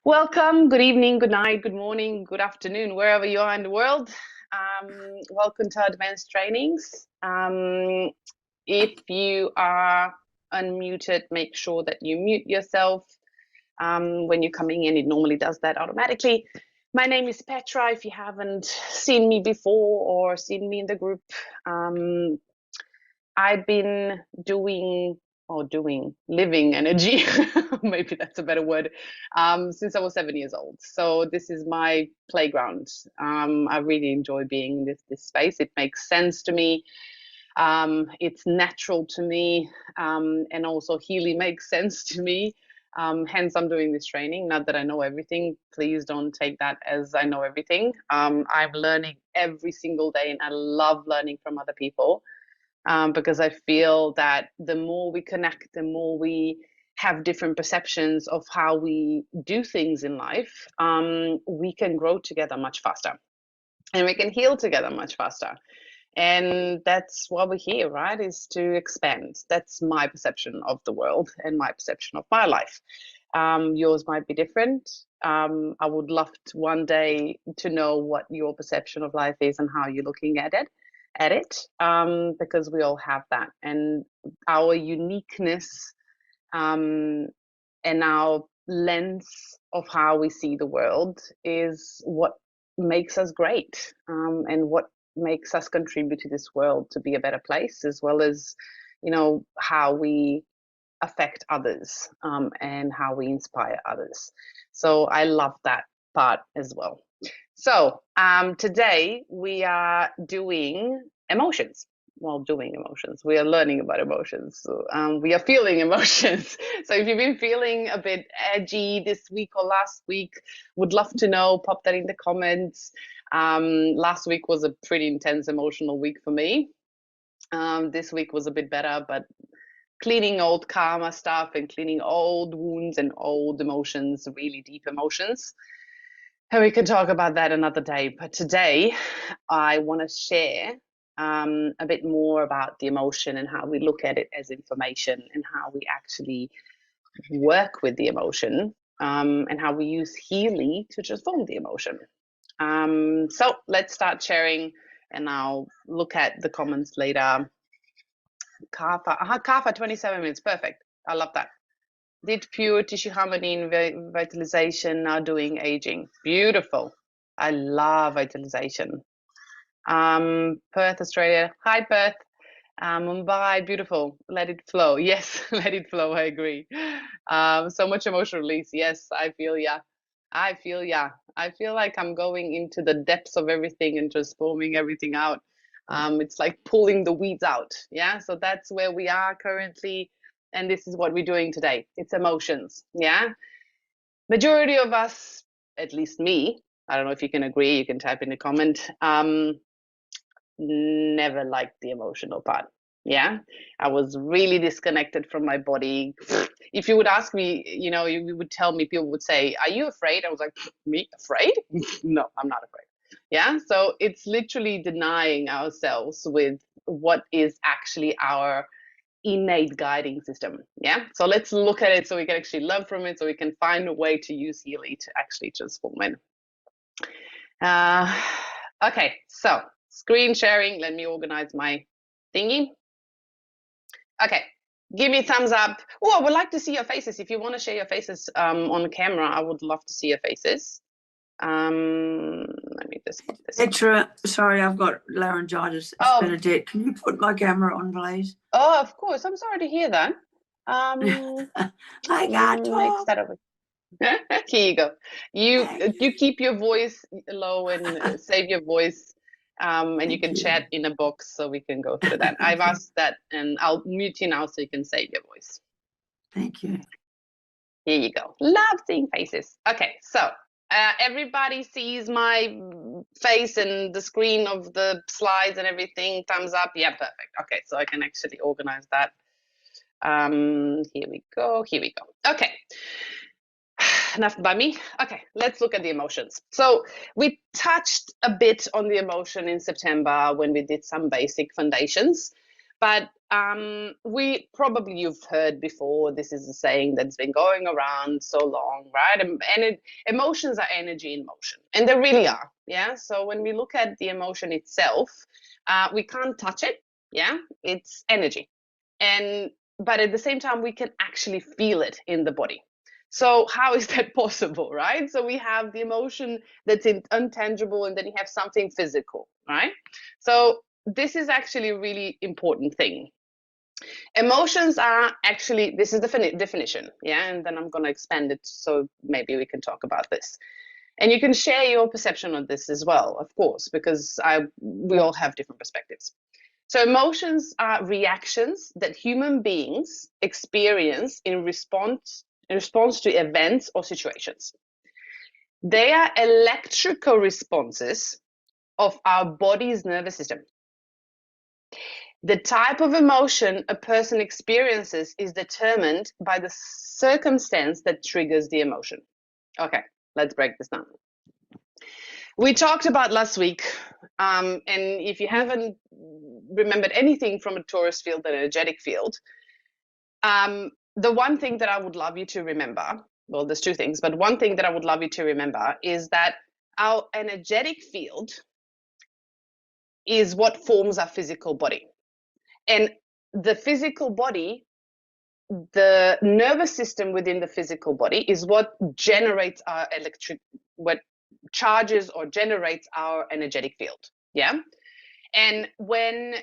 Welcome, good evening, good night, good morning, good afternoon, wherever you are in the world. Welcome to advanced trainings. If you are unmuted, make sure that you mute yourself. When you're coming in, it normally does that automatically. My name is Petra. If you haven't seen me before or seen me in the group, I've been living energy, maybe that's a better word, since I was 7 years old. So this is my playground. I really enjoy being in this space. It makes sense to me. It's natural to me, and also Healy makes sense to me. Hence, I'm doing this training. Not that I know everything. Please don't take that as I know everything. I'm learning every single day, and I love learning from other people. Because I feel that the more we connect, the more we have different perceptions of how we do things in life, we can grow together much faster and we can heal together much faster. And that's why we're here, right? Is to expand. That's my perception of the world and my perception of my life. Yours might be different. I would love to one day to know what your perception of life is and how you're looking at it, because we all have that, and our uniqueness, and our lens of how we see the world is what makes us great, and what makes us contribute to this world to be a better place, as well as how we affect others, and how we inspire others. So I love that part as well. So today we are doing emotions. Well, doing emotions. We are learning about emotions. So, we are feeling emotions. So if you've been feeling a bit edgy this week or last week, would love to know. Pop that in the comments. Last week was a pretty intense emotional week for me. This week was a bit better, but cleaning old karma stuff and cleaning old wounds and old emotions, really deep emotions. And we can talk about that another day. But today, I want to share a bit more about the emotion and how we look at it as information, and how we actually work with the emotion, and how we use Healy to transform the emotion. So let's start sharing, and I'll look at the comments later. Kapha, 27 minutes. Perfect. I love that. Did pure tissue harmony and vitalization, now doing aging. Beautiful. I love vitalization. Perth, Australia. Hi, Perth. Mumbai, beautiful. Let it flow. Yes, let it flow. I agree. So much emotional release. Yes, I feel ya. I feel ya. I feel like I'm going into the depths of everything and transforming everything out. It's like pulling the weeds out. Yeah, so that's where we are currently. And this is what we're doing today. It's emotions. Yeah. Majority of us, at least me, I don't know if you can agree, you can type in the comment, never liked the emotional part. Yeah. I was really disconnected from my body. If you would ask me, you would tell me, people would say, are you afraid? I was like, me afraid? No, I'm not afraid. Yeah. So it's literally denying ourselves with what is actually our innate guiding system. Yeah. So let's look at it so we can actually learn from it, so we can find a way to use Healy to actually transform it. Okay. So screen sharing. Let me organize my thingy. Okay. Give me a thumbs up. Oh, I would like to see your faces. If you want to share your faces on camera, I would love to see your faces. Let me just put this. Petra, sorry, I've got laryngitis. It's Bernadette. Can you put my camera on, please? Oh, of course. I'm sorry to hear that. I can't talk. Here you go. You keep your voice low and save your voice, and you can chat in a box so we can go through that. I've asked that, and I'll mute you now so you can save your voice. Thank you. Here you go. Love seeing faces. Okay, so everybody sees my face and the screen of the slides and everything. Thumbs up. Yeah, perfect. Okay, so I can actually organize that. Here we go. Here we go. Okay. Enough by me. Okay, let's look at the emotions. So we touched a bit on the emotion in September when we did some basic foundations, But you've heard before, this is a saying that's been going around so long, right? Emotions are energy in motion, and they really are. Yeah. So when we look at the emotion itself, we can't touch it. Yeah. It's energy. But at the same time, we can actually feel it in the body. So how is that possible, right? So we have the emotion that's intangible, and then you have something physical, right? So this is actually a really important thing. Emotions are actually, this is the definition, yeah, and then I'm going to expand it so maybe we can talk about this. And you can share your perception on this as well, of course, because we all have different perspectives. So emotions are reactions that human beings experience in response to events or situations. They are electrical responses of our body's nervous system. The type of emotion a person experiences is determined by the circumstance that triggers the emotion. Okay, let's break this down. We talked about last week, and if you haven't remembered anything from a torus field, an energetic field, the one thing that I would love you to remember, well, there's two things, but one thing that I would love you to remember is that our energetic field is what forms our physical body. And the physical body, the nervous system within the physical body is what generates our what charges or generates our energetic field. Yeah. And when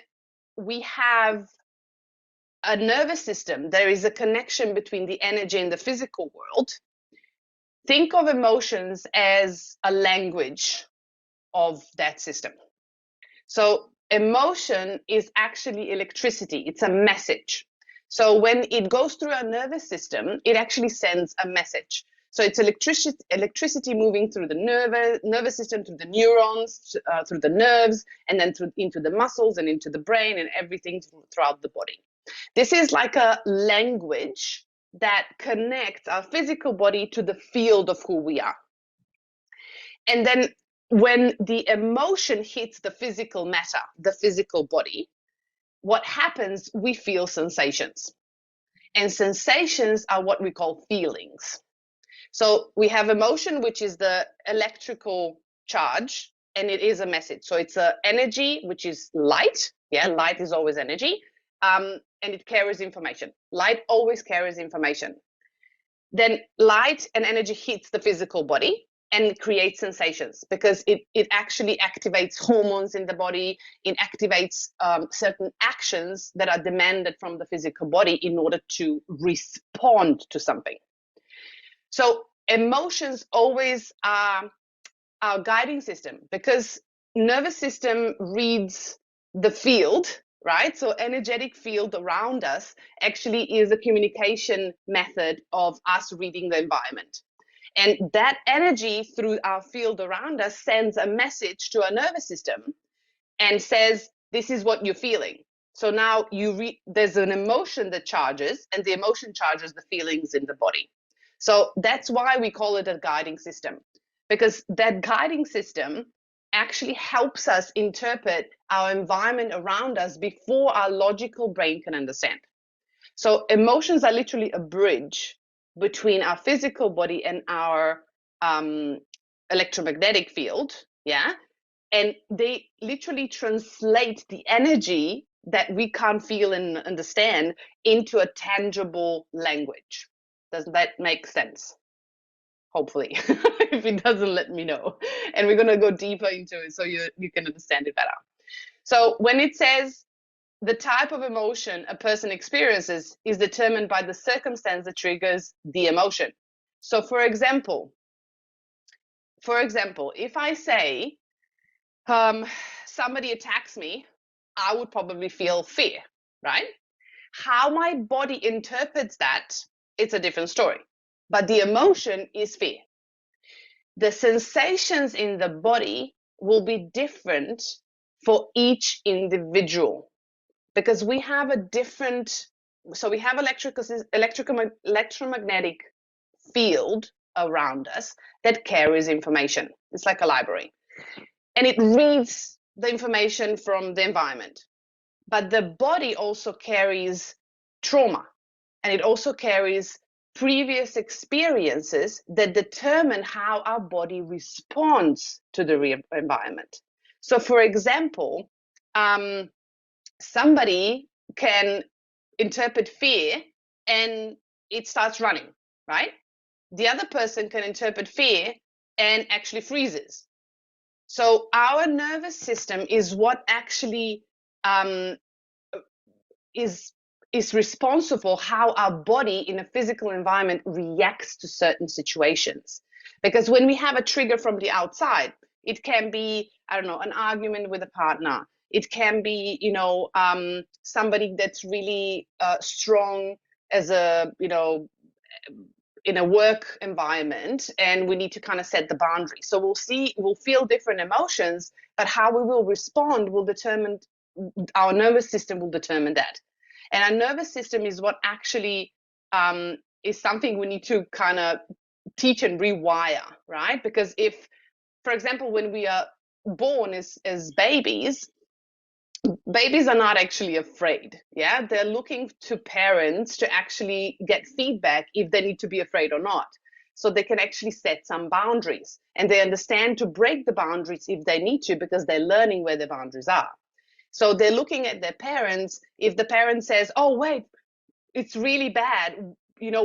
we have a nervous system, there is a connection between the energy and the physical world. Think of emotions as a language of that system. So emotion is actually electricity. It's a message. So when it goes through our nervous system, it actually sends a message. So it's electricity moving through the nervous system, through the neurons, through the nerves, and then into the muscles and into the brain and everything throughout the body. This is like a language that connects our physical body to the field of who we are. And then when the emotion hits the physical matter, the physical body, what happens, we feel sensations. And sensations are what we call feelings. So we have emotion, which is the electrical charge, and it is a message. So it's a energy, which is light. Yeah, light is always energy. And it carries information. Light always carries information. Then light and energy hits the physical body and creates sensations because it actually activates hormones in the body. It activates certain actions that are demanded from the physical body in order to respond to something. So emotions always are our guiding system because nervous system reads the field, right? So energetic field around us actually is a communication method of us reading the environment. And that energy through our field around us sends a message to our nervous system and says, this is what you're feeling. So now there's an emotion that charges, and the emotion charges the feelings in the body. So that's why we call it a guiding system, because that guiding system actually helps us interpret our environment around us before our logical brain can understand. So emotions are literally a bridge between our physical body and our electromagnetic field, yeah? And they literally translate the energy that we can't feel and understand into a tangible language. Does that make sense? Hopefully. If it doesn't, let me know. And we're going to go deeper into it so you can understand it better. So when it says the type of emotion a person experiences is determined by the circumstance that triggers the emotion. So for example, if I say somebody attacks me, I would probably feel fear, right? How my body interprets that, it's a different story. But the emotion is fear. The sensations in the body will be different for each individual because we have a different, so we have electromagnetic field around us that carries information. It's like a library. And it reads the information from the environment. but the body also carries trauma, and it also carries previous experiences that determine how our body responds to the environment. So, for example, somebody can interpret fear and it starts running, right? The other person can interpret fear and actually freezes. So our nervous system is what actually is responsible how our body in a physical environment reacts to certain situations. Because when we have a trigger from the outside, it can be, I don't know, an argument with a partner. It can be, somebody that's really strong as a, in a work environment, and we need to kind of set the boundary. So we'll feel different emotions, but how we will respond will determine, our nervous system will determine that. And our nervous system is what actually is something we need to kind of teach and rewire, right? Because if, for example, when we are born as babies are not actually afraid. Yeah, they're looking to parents to actually get feedback if they need to be afraid or not. So they can actually set some boundaries, and they understand to break the boundaries if they need to, because they're learning where the boundaries are. So they're looking at their parents. If the parent says, "Oh, wait, it's really bad,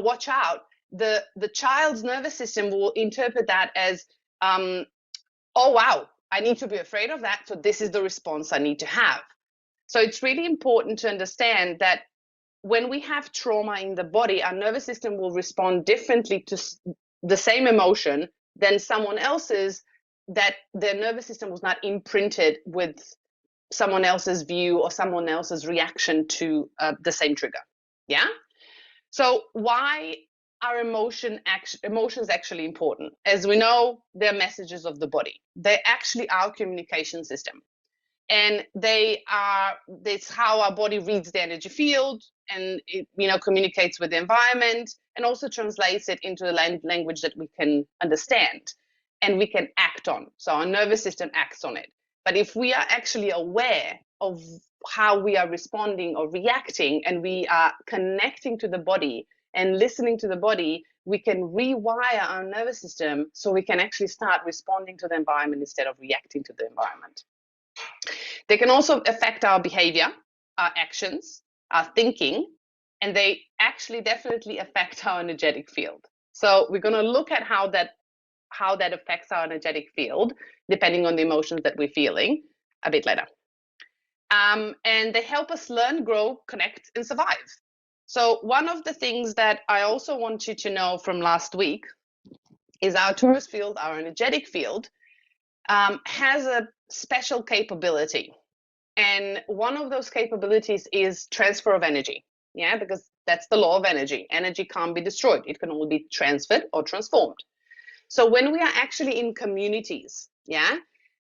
watch out," the child's nervous system will interpret that as, "Oh, wow, I need to be afraid of that. So this is the response I need to have." So it's really important to understand that when we have trauma in the body, our nervous system will respond differently to the same emotion than someone else's, that their nervous system was not imprinted with someone else's view or someone else's reaction to the same trigger. Yeah. So why are emotions actually important? As we know, they're messages of the body. They're actually our communication system. And it's how our body reads the energy field, and it communicates with the environment, and also translates it into the language that we can understand and we can act on. So our nervous system acts on it. But if we are actually aware of how we are responding or reacting, and we are connecting to the body and listening to the body, we can rewire our nervous system so we can actually start responding to the environment instead of reacting to the environment. They can also affect our behavior, our actions, our thinking, and they actually definitely affect our energetic field. So we're going to look at how that affects our energetic field, depending on the emotions that we're feeling, a bit later. And they help us learn, grow, connect, and survive. So one of the things that I also want you to know from last week is our Taurus field, our energetic field, has a special capability. And one of those capabilities is transfer of energy. Yeah, because that's the law of energy. Energy can't be destroyed. It can only be transferred or transformed. So when we are actually in communities, yeah,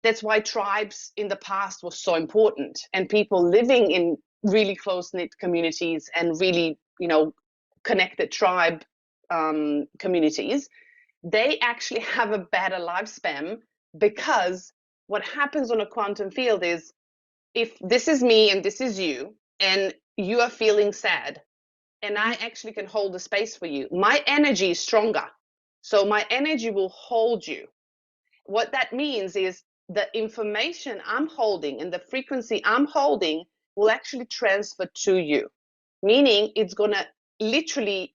that's why tribes in the past were so important, and people living in really close-knit communities and really, connected tribe communities, they actually have a better lifespan, because what happens on a quantum field is, if this is me and this is you, and you are feeling sad, and I actually can hold the space for you, my energy is stronger. So my energy will hold you. What that means is the information I'm holding and the frequency I'm holding will actually transfer to you, meaning it's going to literally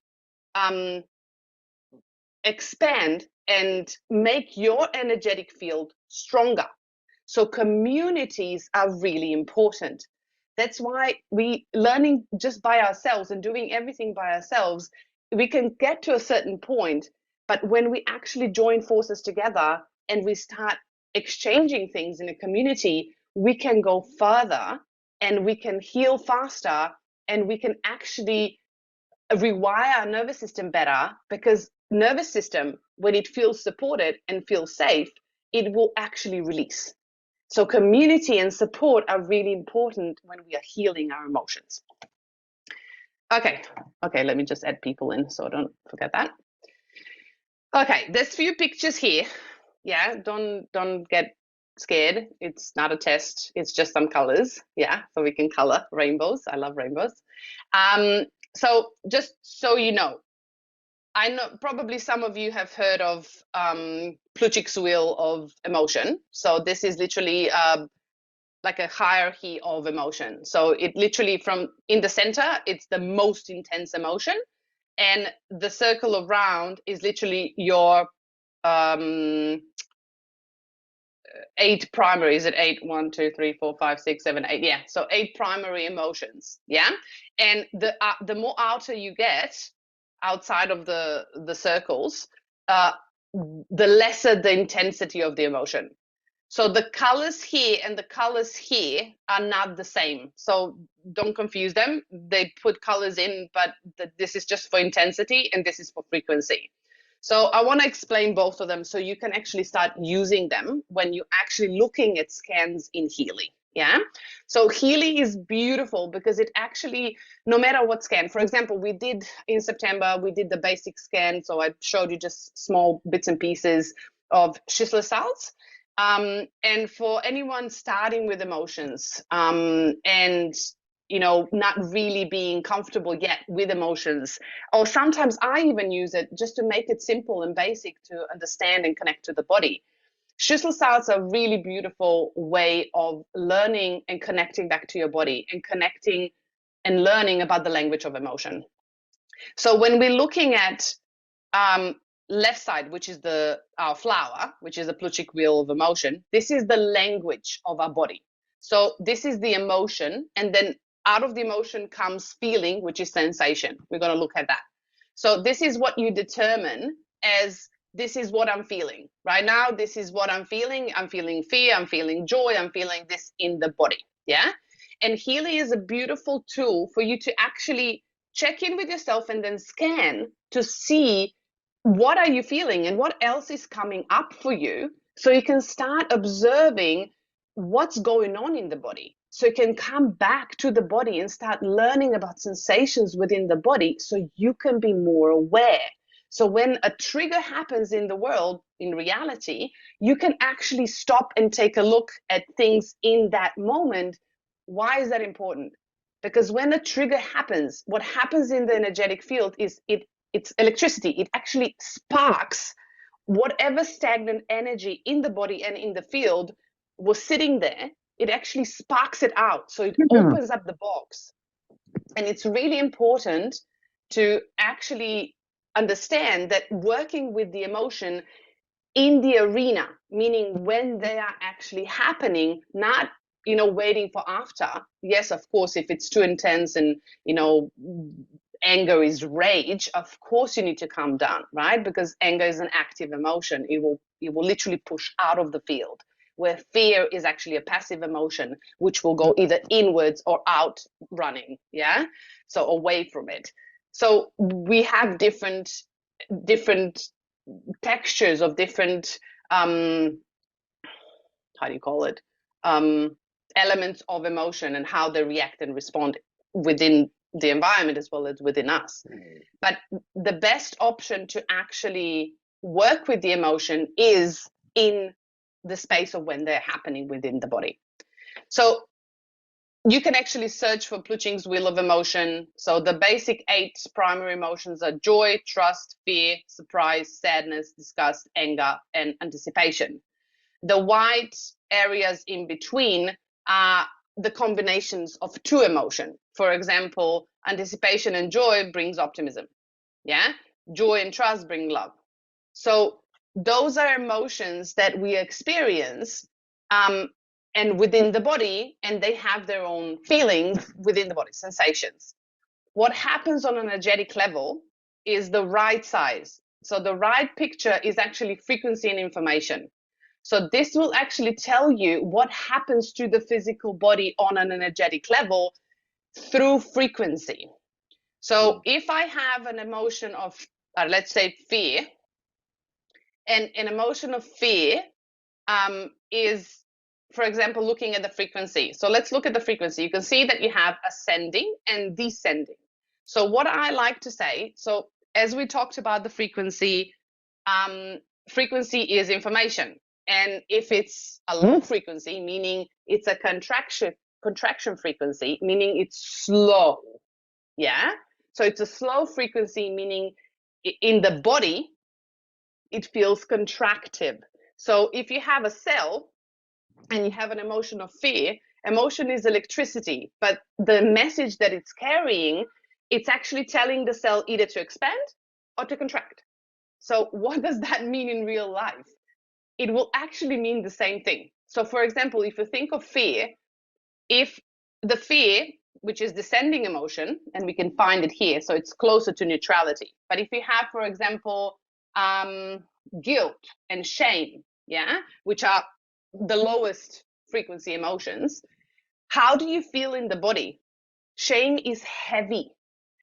expand and make your energetic field stronger. So communities are really important. That's why we learning just by ourselves and doing everything by ourselves, we can get to a certain point, but when we actually join forces together and we start exchanging things in a community, we can go further, and we can heal faster, and we can actually rewire our nervous system better, because nervous system, when it feels supported and feels safe, it will actually release. So community and support are really important when we are healing our emotions. Okay, let me just add people in so I don't forget that. Okay, there's few pictures here. Yeah, don't get scared, it's not a test, it's just some colors. Yeah, so we can color rainbows. I love rainbows. So just so you know, I know probably some of you have heard of Plutchik's wheel of emotion. So this is literally like a hierarchy of emotion. So it literally from in the center, it's the most intense emotion, and the circle around is literally your 8 primary. Is it 8? 1, 2, 3, 4, 5, 6, 7, 8. Yeah, so 8 primary emotions. Yeah, and the more outer you get, outside of the circles, the lesser the intensity of the emotion. So the colors here and the colors here are not the same. So don't confuse them. They put colors in, but this is just for intensity and this is for frequency. So I want to explain both of them so you can actually start using them when you're actually looking at scans in Healy. Yeah. So Healy is beautiful because it actually, no matter what scan, for example, we did in September, we did the basic scan. So I showed you just small bits and pieces of Schistler cells. And for anyone starting with emotions and not really being comfortable yet with emotions, or sometimes I even use it just to make it simple and basic to understand and connect to the body. Schistler cells are a really beautiful way of learning and connecting back to your body and connecting and learning about the language of emotion. So when we're looking at left side, which is our flower, which is a Plutchik wheel of emotion, this is the language of our body. So this is the emotion, and then out of the emotion comes feeling, which is sensation. We're going to look at that. So this is what you determine as this is what I'm feeling right now. This is what I'm feeling. I'm feeling fear. I'm feeling joy. I'm feeling this in the body. Yeah. And Healy is a beautiful tool for you to actually check in with yourself and then scan to see what are you feeling and what else is coming up for you, so you can start observing what's going on in the body, so you can come back to the body and start learning about sensations within the body so you can be more aware. So when a trigger happens in the world, in reality, you can actually stop and take a look at things in that moment. Why is that important? Because when a trigger happens, what happens in the energetic field is it's electricity. It actually sparks whatever stagnant energy in the body and in the field was sitting there. It actually sparks it out. So it opens up the box. And it's really important to actually understand that working with the emotion in the arena, meaning when they are actually happening, not waiting for after. Yes, of course, if it's too intense and anger is rage, of course you need to calm down, right? Because anger is an active emotion. It will literally push out of the field, where fear is actually a passive emotion, which will go either inwards or out running. Yeah, so away from it. So we have different textures of different how do you call it, elements of emotion and how they react and respond within the environment as well as within us. But the best option to actually work with the emotion is in the space of when they're happening within the body. So you can actually search for Plutchik's wheel of emotion. So the basic 8 primary emotions are joy, trust, fear, surprise, sadness, disgust, anger, and anticipation. The white areas in between are the combinations of 2 emotions. For example, anticipation and joy brings optimism. Yeah, joy and trust bring love. So those are emotions that we experience and within the body, and they have their own feelings within the body, sensations. What happens on an energetic level is the right size. So the right picture is actually frequency and information. So this will actually tell you what happens to the physical body on an energetic level through frequency. So if I have an emotion of, let's say, fear, and an emotion of fear is, for example, looking at the frequency. So let's look at the frequency. You can see that you have ascending and descending. So what I like to say, so as we talked about the frequency, frequency is information. And if it's a low frequency, meaning it's a contraction frequency, meaning it's slow. Yeah. So it's a slow frequency, meaning in the body, it feels contractive. So if you have a cell and you have an emotion of fear, emotion is electricity, but the message that it's carrying, it's actually telling the cell either to expand or to contract. So what does that mean in real life? It will actually mean the same thing. So for example, if you think of fear, if the fear, which is descending emotion, and we can find it here, so it's closer to neutrality. But if you have, for example, guilt and shame, yeah, which are the lowest frequency emotions, how do you feel in the body? Shame is heavy.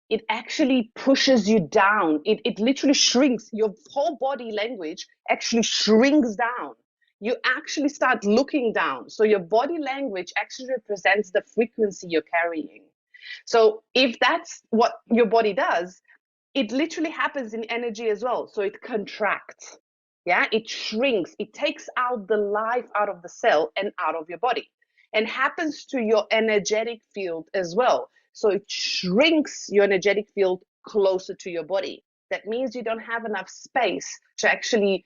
It actually pushes you down. It literally shrinks. Your whole body language actually shrinks down. You actually start looking down. So your body language actually represents the frequency you're carrying. So if that's what your body does, it literally happens in energy as well. So it contracts. Yeah, it shrinks. It takes out the life out of the cell and out of your body, and happens to your energetic field as well. So it shrinks your energetic field closer to your body. That means you don't have enough space to actually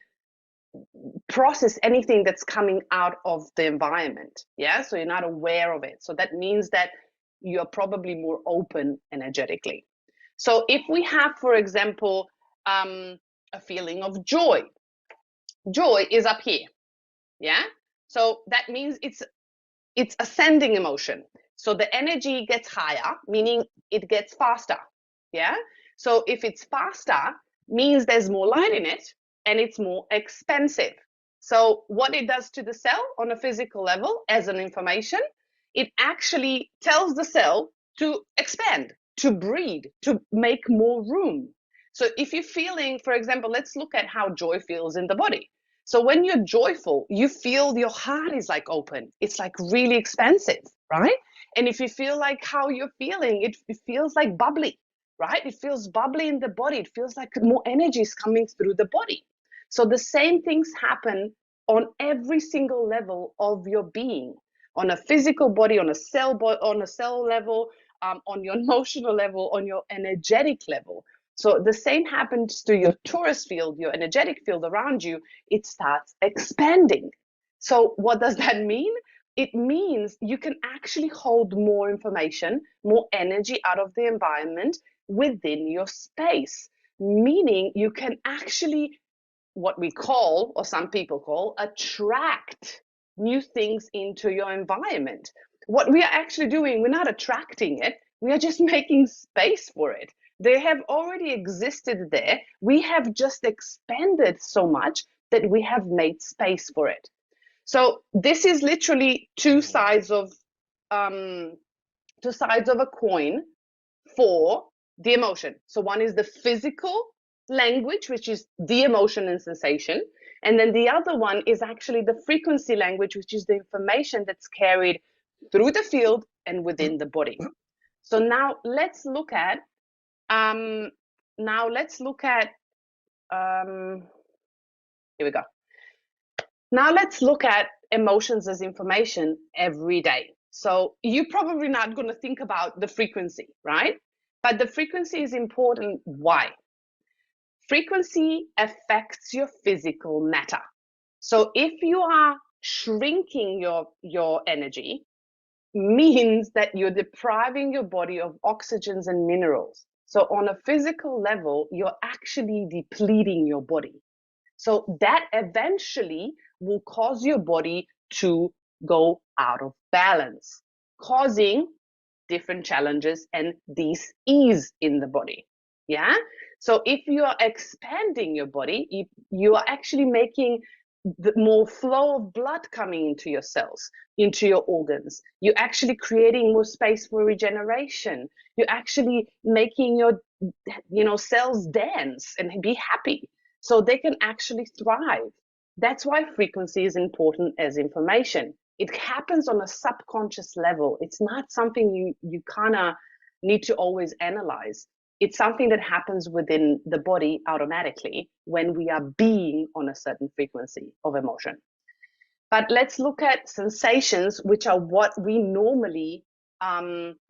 process anything that's coming out of the environment. Yeah, so you're not aware of it. So that means that you're probably more open energetically. So if we have, for example, a feeling of joy, joy is up here. Yeah, so that means it's ascending emotion. So the energy gets higher, meaning it gets faster. Yeah. So if it's faster, means there's more light in it and it's more expensive. So what it does to the cell on a physical level as an information, it actually tells the cell to expand, to breathe, to make more room. So if you're feeling, for example, let's look at how joy feels in the body. So when you're joyful, you feel your heart is like open. It's like really expansive, right? And if you feel like how you're feeling, it feels like bubbly, right? It feels bubbly in the body. It feels like more energy is coming through the body. So the same things happen on every single level of your being, on a physical body, on a cell level, on your emotional level, on your energetic level. So the same happens to your torus field, your energetic field around you. It starts expanding. So what does that mean? It means you can actually hold more information, more energy out of the environment within your space, meaning you can actually, what we call, or some people call, attract new things into your environment. What we are actually doing, we're not attracting it, we are just making space for it. They have already existed there. We have just expanded so much that we have made space for it. So this is literally two sides of a coin for the emotion. So one is the physical language, which is the emotion and sensation. And then the other one is actually the frequency language, which is the information that's carried through the field and within the body. So now let's look at here we go. Now let's look at emotions as information every day. So you're probably not going to think about the frequency, right? But the frequency is important. Why? Frequency affects your physical matter. So if you are shrinking your energy, means that you're depriving your body of oxygens and minerals. So on a physical level, you're actually depleting your body. So that eventually will cause your body to go out of balance, causing different challenges and dis-ease in the body. Yeah. So if you are expanding your body, you are actually making the more flow of blood coming into your cells, into your organs. You're actually creating more space for regeneration. You're actually making your cells dance and be happy so they can actually thrive. That's why frequency is important as information. It happens on a subconscious level. It's not something you kind of need to always analyze. It's something that happens within the body automatically when we are being on a certain frequency of emotion. But let's look at sensations, which are what we normally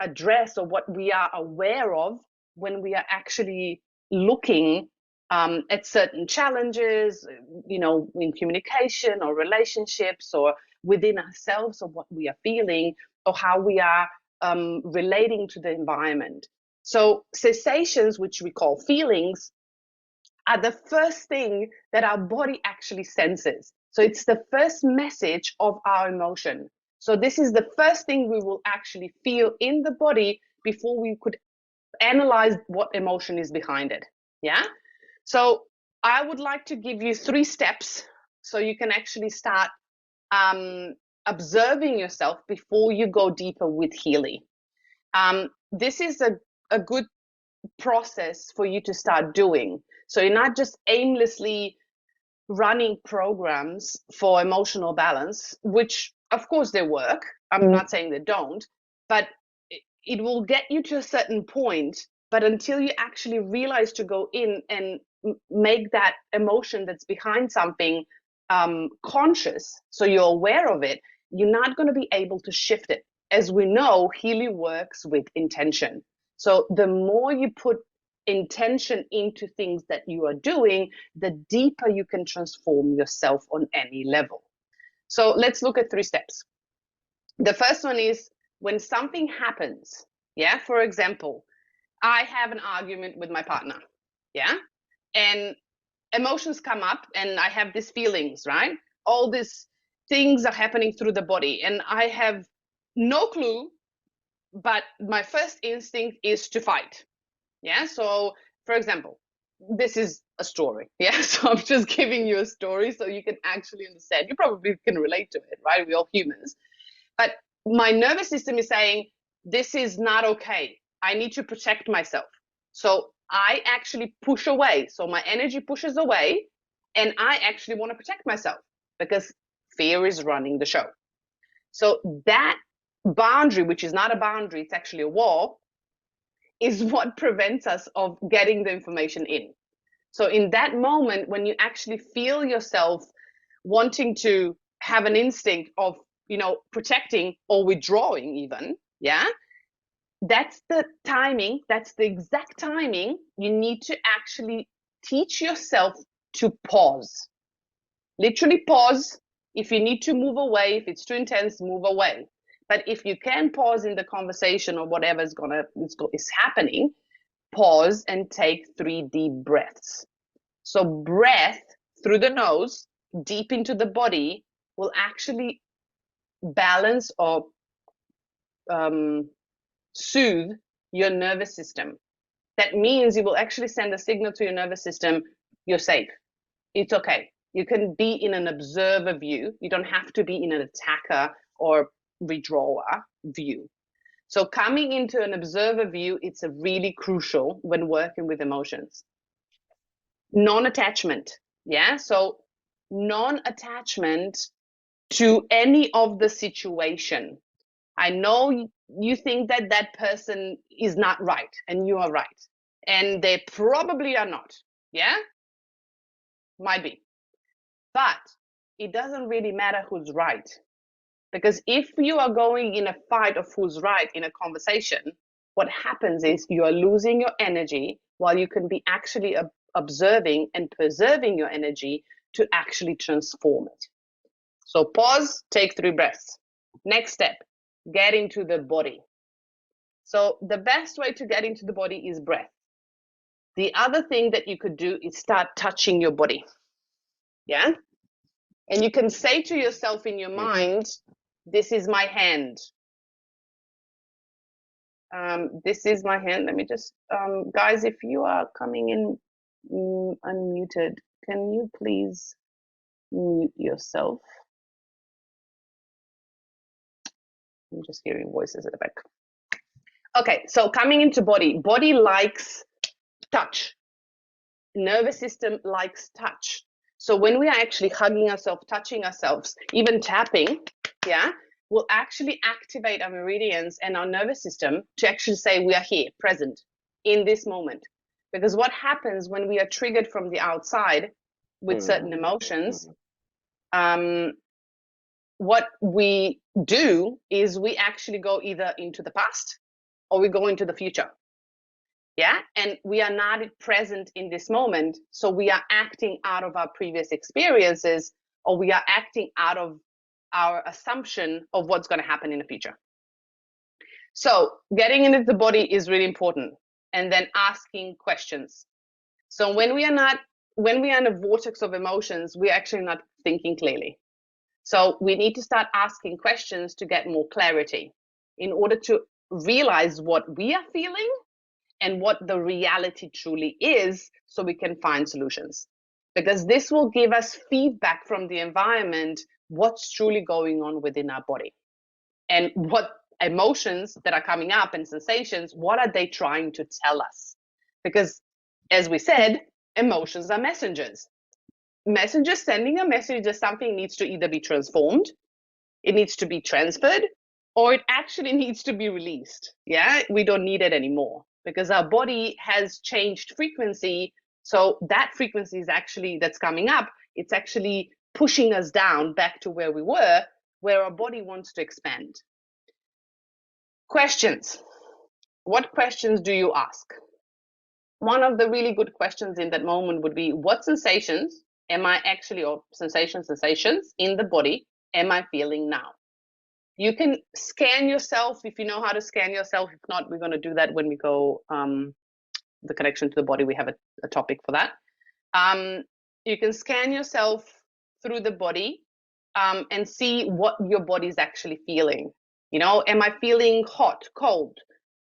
address, or what we are aware of when we are actually looking at certain challenges, in communication or relationships or within ourselves, or what we are feeling or how we are relating to the environment. So sensations, which we call feelings, are the first thing that our body actually senses. So it's the first message of our emotion. So this is the first thing we will actually feel in the body before we could analyze what emotion is behind it. Yeah. So I would like to give you 3 steps so you can actually start observing yourself before you go deeper with Healy. This is a good process for you to start doing. So you're not just aimlessly running programs for emotional balance, which of course they work. I'm not saying they don't, but it will get you to a certain point. But until you actually realize to go in and make that emotion that's behind something conscious, so you're aware of it, you're not going to be able to shift it. As we know, Healy works with intention. So the more you put intention into things that you are doing, the deeper you can transform yourself on any level. So let's look at 3 steps. The first one is when something happens. Yeah, for example, I have an argument with my partner. Yeah, and emotions come up and I have these feelings, right? All these things are happening through the body and I have no clue, but my first instinct is to fight. Yeah. So, for example, this is a story. Yeah. So I'm just giving you a story so you can actually understand. You probably can relate to it, right? We're all humans. But my nervous system is saying, this is not okay. I need to protect myself. So I actually push away. So my energy pushes away and I actually want to protect myself because fear is running the show. So that boundary, which is not a boundary, it's actually a wall, is what prevents us of getting the information in. So in that moment, when you actually feel yourself wanting to have an instinct of, protecting or withdrawing even, yeah, that's the timing, that's the exact timing you need to actually teach yourself to pause. Literally pause. If you need to move away, if it's too intense, move away. But if you can pause in the conversation or whatever is happening, pause and take 3 deep breaths. So breath through the nose, deep into the body, will actually balance or soothe your nervous system. That means it will actually send a signal to your nervous system, you're safe. It's okay. You can be in an observer view. You don't have to be in an attacker or withdrawer view. So coming into an observer view, it's a really crucial when working with emotions. Non-attachment. Yeah. So non-attachment to any of the situation. I know you think that that person is not right and you are right. And they probably are not. Yeah. Might be. But it doesn't really matter who's right. Because if you are going in a fight of who's right in a conversation, what happens is you are losing your energy while you can be actually observing and preserving your energy to actually transform it. So pause, take 3 breaths. Next step, get into the body. So the best way to get into the body is breath. The other thing that you could do is start touching your body. Yeah? And you can say to yourself in your mind, this is my hand. This is my hand. Let me just, guys, if you are coming in unmuted, can you please mute yourself? I'm just hearing voices at the back. Okay, so coming into body. Body likes touch. Nervous system likes touch. So when we are actually hugging ourselves, touching ourselves, even tapping, yeah, will actually activate our meridians and our nervous system to actually say we are here, present, in this moment. Because what happens when we are triggered from the outside with certain emotions, what we do is we actually go either into the past or we go into the future. Yeah, and we are not present in this moment, so we are acting out of our previous experiences, or we are acting out of our assumption of what's going to happen in the future. So getting into the body is really important, and then asking questions. So when we are in a vortex of emotions, we're actually not thinking clearly. So we need to start asking questions to get more clarity in order to realize what we are feeling and what the reality truly is, so we can find solutions. Because this will give us feedback from the environment, what's truly going on within our body. And what emotions that are coming up and sensations, what are they trying to tell us? Because as we said, emotions are messengers. Messengers sending a message that something needs to either be transformed, it needs to be transferred, or it actually needs to be released. Yeah, we don't need it anymore because our body has changed frequency. So that frequency is actually, that's coming up, it's actually pushing us down back to where we were, where our body wants to expand. Questions. What questions do you ask? One of the really good questions in that moment would be, what sensations am I actually, or sensations in the body am I feeling now? You can scan yourself if you know how to scan yourself. If not, we're going to do that when we go the connection to the body. We have a topic for that. You can scan yourself through the body and see what your body is actually feeling. You know, am I feeling hot, cold?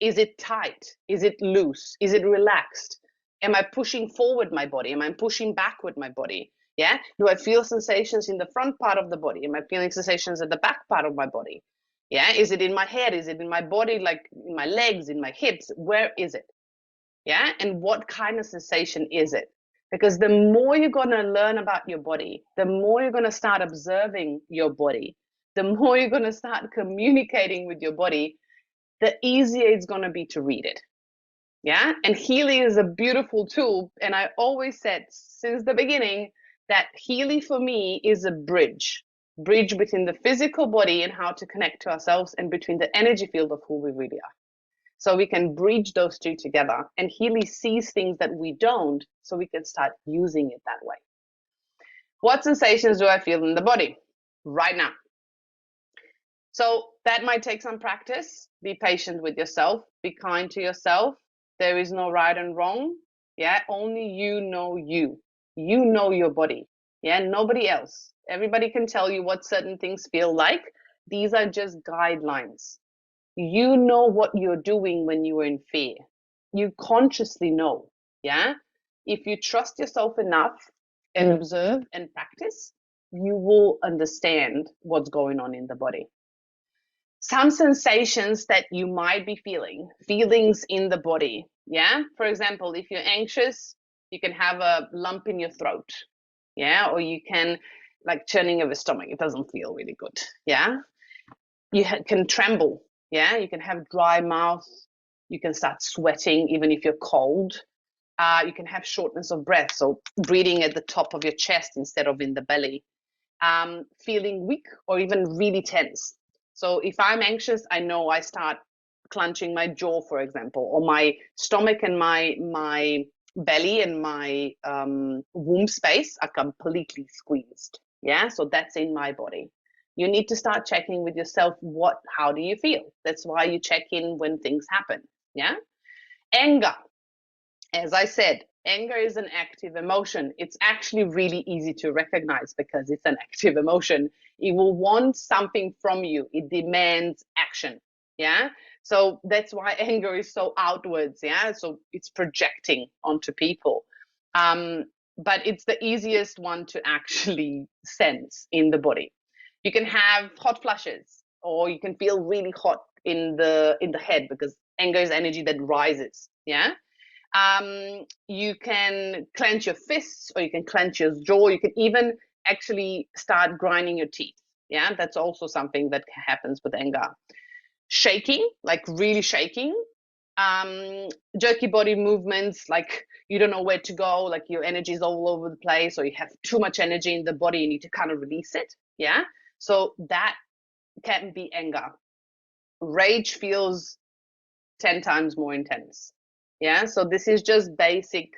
Is it tight? Is it loose? Is it relaxed? Am I pushing forward my body? Am I pushing backward my body? Yeah. Do I feel sensations in the front part of the body? Am I feeling sensations at the back part of my body? Yeah. Is it in my head? Is it in my body, like in my legs, in my hips? Where is it? Yeah. And what kind of sensation is it? Because the more you're going to learn about your body, the more you're going to start observing your body, the more you're going to start communicating with your body, the easier it's going to be to read it. Yeah. And Healy is a beautiful tool. And I always said since the beginning that Healy for me is a bridge between the physical body and how to connect to ourselves, and between the energy field of who we really are. So we can bridge those two together, and Healy sees things that we don't, so we can start using it that way. What sensations do I feel in the body right now? So that might take some practice. Be patient with yourself. Be kind to yourself. There is no right and wrong. Yeah, only you know you. You know your body. Yeah, nobody else. Everybody can tell you what certain things feel like. These are just guidelines. You know what you're doing when you are in fear. You consciously know. Yeah. If you trust yourself enough and observe and practice, you will understand what's going on in the body. Some sensations that you might be feeling, feelings in the body. Yeah. For example, if you're anxious, you can have a lump in your throat. Yeah. Or you can, like, churning of the stomach. It doesn't feel really good. Yeah. You can tremble. Yeah. You can have dry mouth. You can start sweating even if you're cold. You can have shortness of breath. So breathing at the top of your chest instead of in the belly. Feeling weak or even really tense. So if I'm anxious, I know I start clenching my jaw, for example, or my stomach and my belly and my womb space are completely squeezed. Yeah, so that's in my body. You need to start checking with yourself, how do you feel? That's why you check in when things happen. Yeah. Anger. As I said, anger is an active emotion. It's actually really easy to recognize because it's an active emotion. It will want something from you. It demands action. Yeah. So that's why anger is so outwards. Yeah. So it's projecting onto people. But it's the easiest one to actually sense in the body. You can have hot flushes, or you can feel really hot in the head, because anger is energy that rises. Yeah. You can clench your fists, or you can clench your jaw. You can even actually start grinding your teeth. Yeah, that's also something that happens with anger. Shaking, like really shaking. Jerky body movements, like you don't know where to go, like your energy is all over the place, or you have too much energy in the body, you need to kind of release it. Yeah. So that can be anger. Rage feels 10 times more intense. Yeah, so this is just basic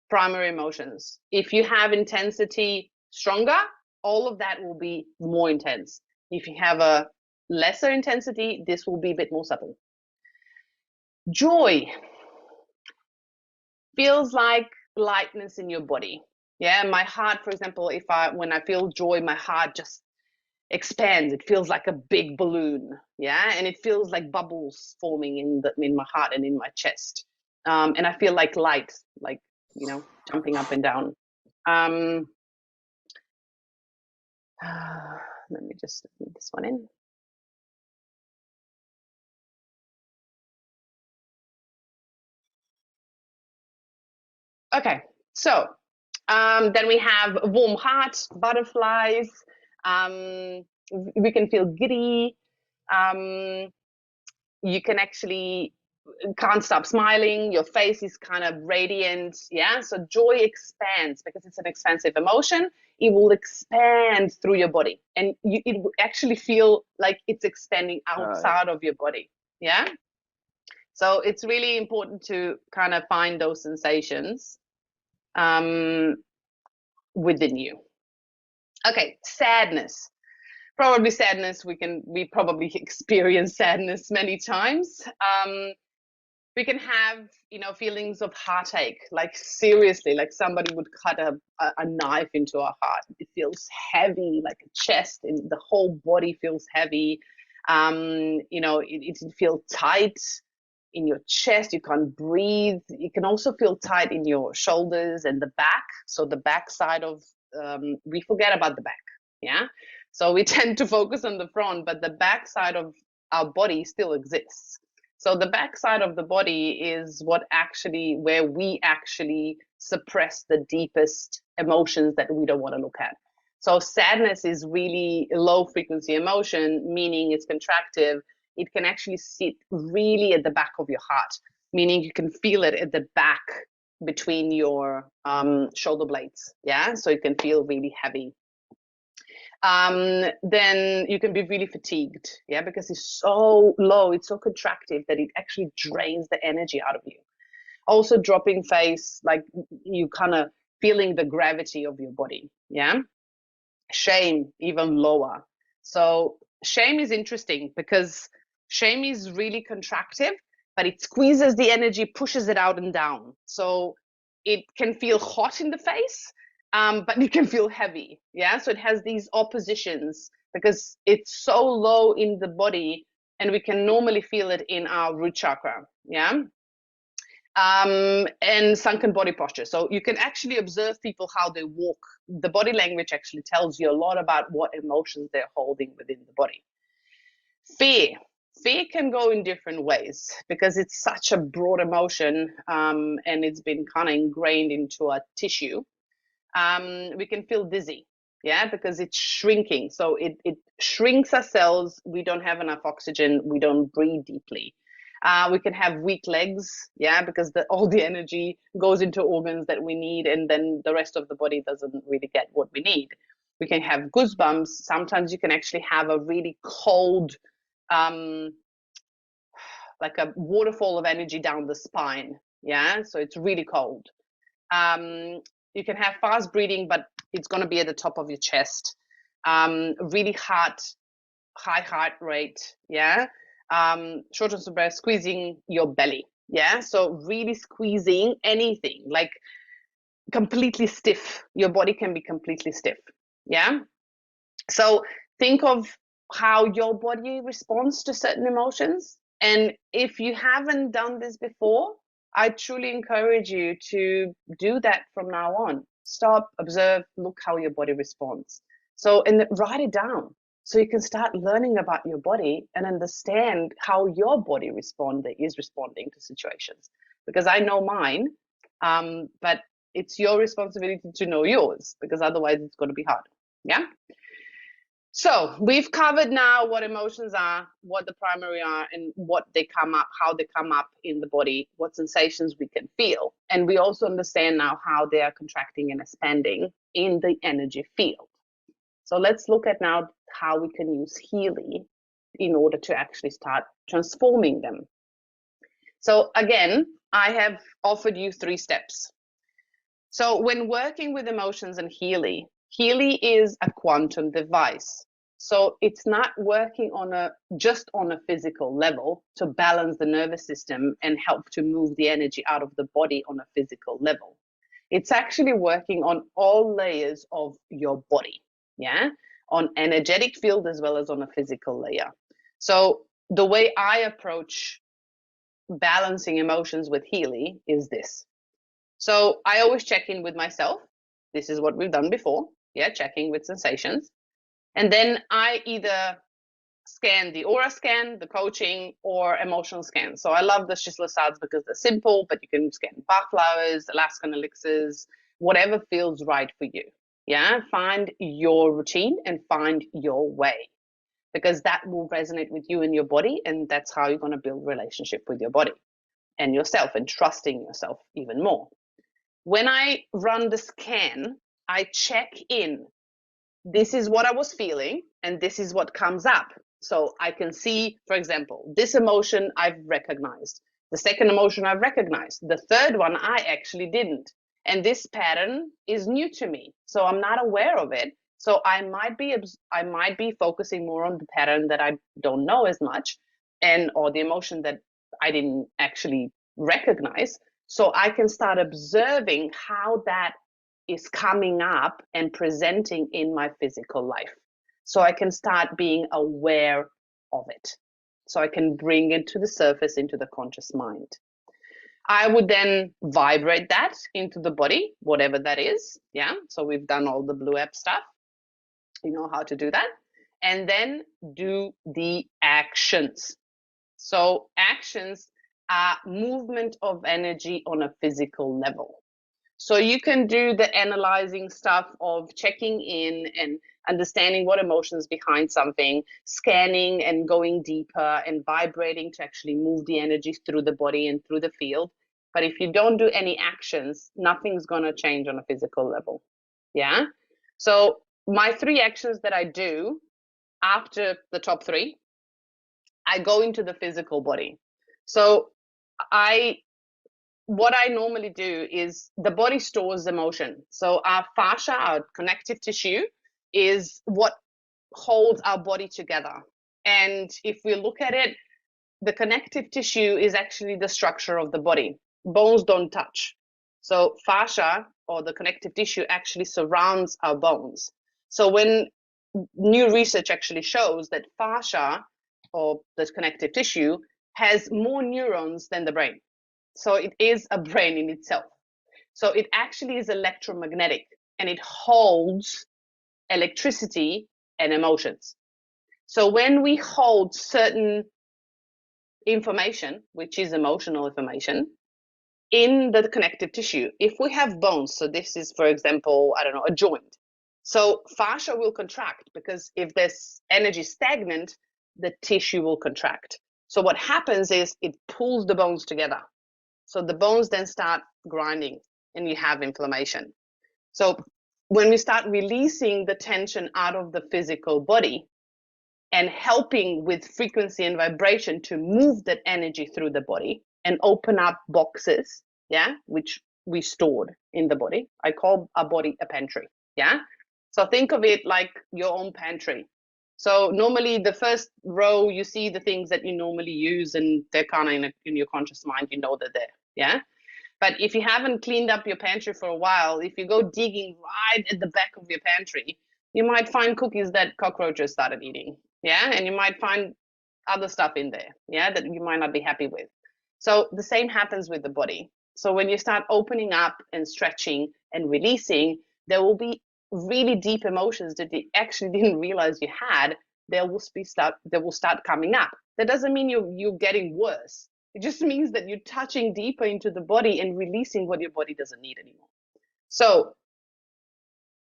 primary emotions. If you have intensity stronger, all of that will be more intense. If you have a lesser intensity, this will be a bit more subtle. Joy feels like lightness in your body. Yeah, my heart, for example, when I feel joy, my heart just expands. It feels like a big balloon. Yeah, and it feels like bubbles forming in my heart and in my chest. And I feel like light, like, you know, jumping up and down. Let me just put this one in. Okay, so then we have warm heart, butterflies. We can feel giddy. You can actually can't stop smiling. Your face is kind of radiant. Yeah, so joy expands because it's an expansive emotion. It will expand through your body, and it will actually feel like it's expanding outside of your body. Yeah. So it's really important to kind of find those sensations within you. Okay, sadness. Probably sadness. We probably experience sadness many times. We can have, you know, feelings of heartache, like seriously, like somebody would cut a knife into our heart. It feels heavy, like a chest, and the whole body feels heavy. You know, it feels tight in your chest. You can't breathe. You can also feel tight in your shoulders and the back. So the back side of, we forget about the back. Yeah. So we tend to focus on the front, but the back side of our body still exists. So the back side of the body is where we actually suppress the deepest emotions that we don't want to look at. So sadness is really low frequency emotion, meaning it's contractive. It can actually sit really at the back of your heart, meaning you can feel it at the back between your shoulder blades. Yeah, so it can feel really heavy. Then you can be really fatigued, yeah, because it's so low, it's so contractive that it actually drains the energy out of you. Also dropping face, like you kind of feeling the gravity of your body. Yeah. Shame, even lower. So shame is interesting because shame is really contractive, but it squeezes the energy, pushes it out and down. So it can feel hot in the face, but it can feel heavy. Yeah. So it has these oppositions because it's so low in the body, and we can normally feel it in our root chakra. Yeah. And sunken body posture. So you can actually observe people how they walk. The body language actually tells you a lot about what emotions they're holding within the body. Fear. Fear can go in different ways because it's such a broad emotion, and it's been kind of ingrained into our tissue. We can feel dizzy, yeah, because it's shrinking. So it shrinks our cells. We don't have enough oxygen. We don't breathe deeply. We can have weak legs, yeah, because all the energy goes into organs that we need, and then the rest of the body doesn't really get what we need. We can have goosebumps. Sometimes you can actually have a really cold, like a waterfall of energy down the spine, yeah, so it's really cold. You can have fast breathing, but it's going to be at the top of your chest. Really high heart rate, yeah. Shortness of breath, squeezing your belly, yeah. So really squeezing anything, like completely stiff. Your body can be completely stiff, yeah. So think of how your body responds to certain emotions. And if you haven't done this before, I truly encourage you to do that from now on. Stop, observe, look how your body responds. So, and write it down so you can start learning about your body and understand how your body is responding to situations. Because I know mine, but it's your responsibility to know yours, because otherwise it's going to be hard. Yeah. So we've covered now what emotions are, what the primary are, and what they come up, how they come up in the body, what sensations we can feel. And we also understand now how they are contracting and expanding in the energy field. So let's look at now how we can use Healy in order to actually start transforming them. So again, I have offered you 3 steps. So when working with emotions and Healy, Healy is a quantum device. So it's not working just on a physical level to balance the nervous system and help to move the energy out of the body on a physical level. It's actually working on all layers of your body, yeah, on energetic field as well as on a physical layer. So the way I approach balancing emotions with Healy is this. So I always check in with myself. This is what we've done before, yeah, checking with sensations. And then I either scan the aura scan, the coaching, or emotional scan. So I love the Shisla because they're simple, but you can scan Bach flowers, Alaskan elixirs, whatever feels right for you. Yeah, find your routine and find your way, because that will resonate with you and your body, and that's how you're going to build relationship with your body and yourself and trusting yourself even more. When I run the scan, I check in. This is what I was feeling, and this is what comes up. So I can see, for example, this emotion I've recognized. The second emotion I've recognized. The third one I actually didn't. And this pattern is new to me, so I'm not aware of it. So I might be focusing more on the pattern that I don't know as much, or the emotion that I didn't actually recognize. So I can start observing how that is coming up and presenting in my physical life. So I can start being aware of it. So I can bring it to the surface, into the conscious mind. I would then vibrate that into the body, whatever that is. Yeah. So we've done all the Blue App stuff. You know how to do that. And then do the actions. So actions are movement of energy on a physical level. So you can do the analyzing stuff of checking in and understanding what emotions behind something, scanning and going deeper and vibrating to actually move the energy through the body and through the field. But if you don't do any actions, nothing's going to change on a physical level. Yeah. So my 3 actions that I do after the top 3, I go into the physical body. So what I normally do is the body stores emotion. So our fascia, our connective tissue, is what holds our body together. And if we look at it, the connective tissue is actually the structure of the body. Bones don't touch. So fascia, or the connective tissue, actually surrounds our bones. So when new research actually shows that fascia, or the connective tissue, has more neurons than the brain. So it is a brain in itself. So it actually is electromagnetic, and it holds electricity and emotions. So when we hold certain information, which is emotional information, in the connective tissue, if we have bones, so this is, for example, I don't know, a joint. So fascia will contract, because if there's energy stagnant, the tissue will contract. So what happens is it pulls the bones together. So the bones then start grinding and you have inflammation. So when we start releasing the tension out of the physical body and helping with frequency and vibration to move that energy through the body and open up boxes, yeah, which we stored in the body. I call our body a pantry, yeah? So think of it like your own pantry. So normally the first row, you see the things that you normally use, and they're kind of in your conscious mind, you know they're there, yeah? But if you haven't cleaned up your pantry for a while, if you go digging right at the back of your pantry, you might find cookies that cockroaches started eating, yeah? And you might find other stuff in there, yeah, that you might not be happy with. So the same happens with the body. So when you start opening up and stretching and releasing, there will be really deep emotions that you actually didn't realize you had. They will start coming up. That doesn't mean you're getting worse. It just means that you're touching deeper into the body and releasing what your body doesn't need anymore. So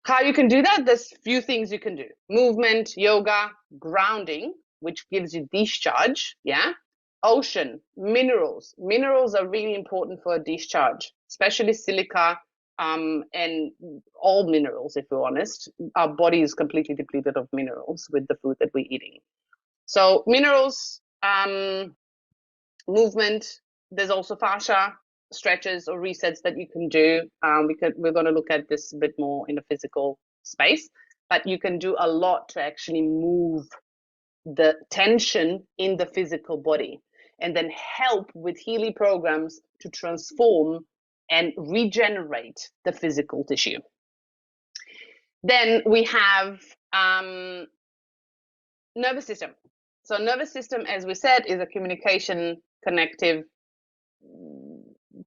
how you can do that? There's few things you can do. Movement, yoga, grounding, which gives you discharge, yeah? Ocean, minerals. Minerals are really important for a discharge, especially silica, and all minerals, if we're honest. Our body is completely depleted of minerals with the food that we're eating. So minerals, movement, there's also fascia stretches or resets that you can do. We're going to look at this a bit more in a physical space, but you can do a lot to actually move the tension in the physical body and then help with Healy programs to transform and regenerate the physical tissue. Then we have nervous system. So nervous system, as we said, is a communication connective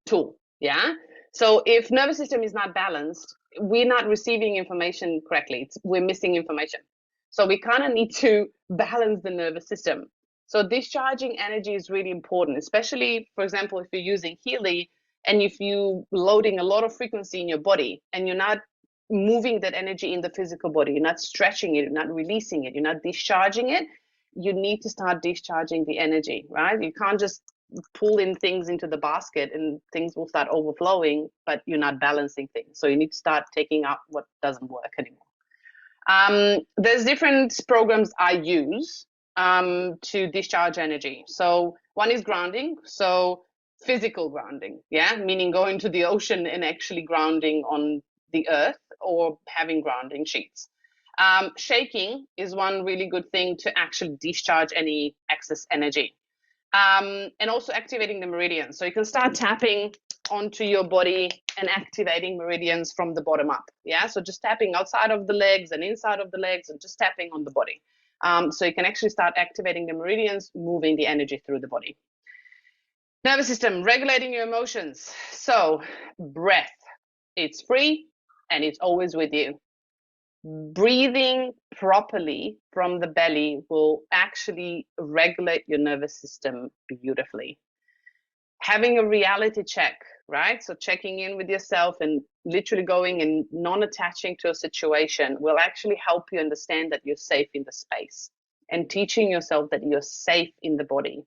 tool. Yeah. So if nervous system is not balanced, we're not receiving information correctly. We're missing information. So we kind of need to balance the nervous system. So discharging energy is really important, especially, for example, if you're using Healy and if you're loading a lot of frequency in your body and you're not moving that energy in the physical body, you're not stretching it, you're not releasing it, you're not discharging it, you need to start discharging the energy, right? You can't just pull in things into the basket and things will start overflowing, but you're not balancing things. So you need to start taking out what doesn't work anymore. There's different programs I use to discharge energy. So one is grounding, so physical grounding, yeah, meaning going to the ocean and actually grounding on the earth or having grounding sheets. Shaking is one really good thing to actually discharge any excess energy. And also activating the meridians. So you can start tapping onto your body and activating meridians from the bottom up. Yeah, so just tapping outside of the legs and inside of the legs and just tapping on the body. So you can actually start activating the meridians, moving the energy through the body. Nervous system, regulating your emotions. So breath, it's free and it's always with you. Breathing properly from the belly will actually regulate your nervous system beautifully. Having a reality check, right? So checking in with yourself and literally going and non-attaching to a situation will actually help you understand that you're safe in the space and teaching yourself that you're safe in the body.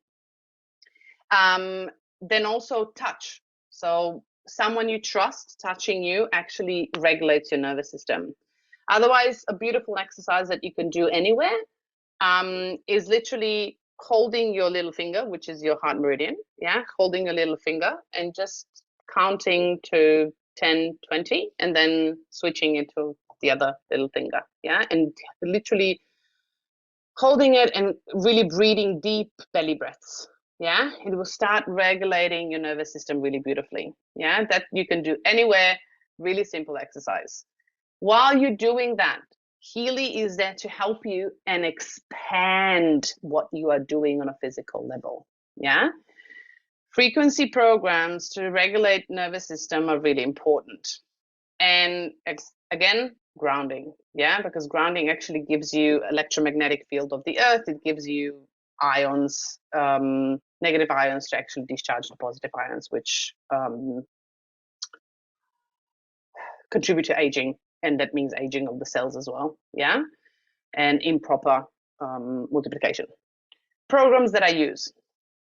Then also touch. So someone you trust touching you actually regulates your nervous system. Otherwise, a beautiful exercise that you can do anywhere is literally holding your little finger, which is your heart meridian, yeah, holding your little finger and just counting to 10, 20, and then switching it to the other little finger, yeah, and literally holding it and really breathing deep belly breaths, yeah, it will start regulating your nervous system really beautifully, yeah, that you can do anywhere, really simple exercise. While you're doing that, Healy is there to help you and expand what you are doing on a physical level. Yeah. Frequency programs to regulate nervous system are really important. And again, grounding. Yeah, because grounding actually gives you electromagnetic field of the earth. It gives you ions, negative ions to actually discharge the positive ions, which contribute to aging. And that means aging of the cells as well, yeah, and improper multiplication. Programs that I use.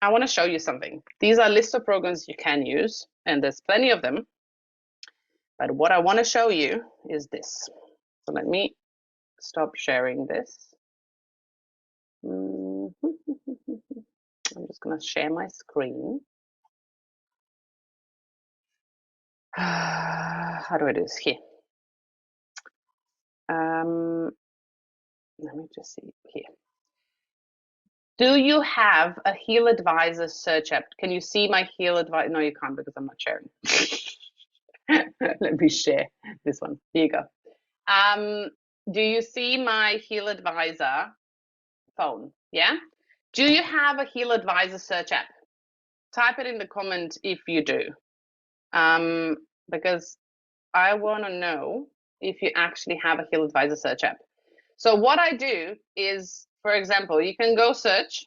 I want to show you something. These are lists of programs you can use, and there's plenty of them. But what I want to show you is this. So let me stop sharing this. I'm just going to share my screen. How do I do this? Here. Let me just see here. Do you have a Heal-Advisor search app? Can you see my Heal-Advisor? No, you can't because I'm not sharing. Let me share this one. Here you go. Do you see my Heal-Advisor phone? Yeah. Do you have a Heal-Advisor search app? Type it in the comment if you do. Because I want to know if you actually have a Heal-Advisor search app. So what I do is, for example, you can go search.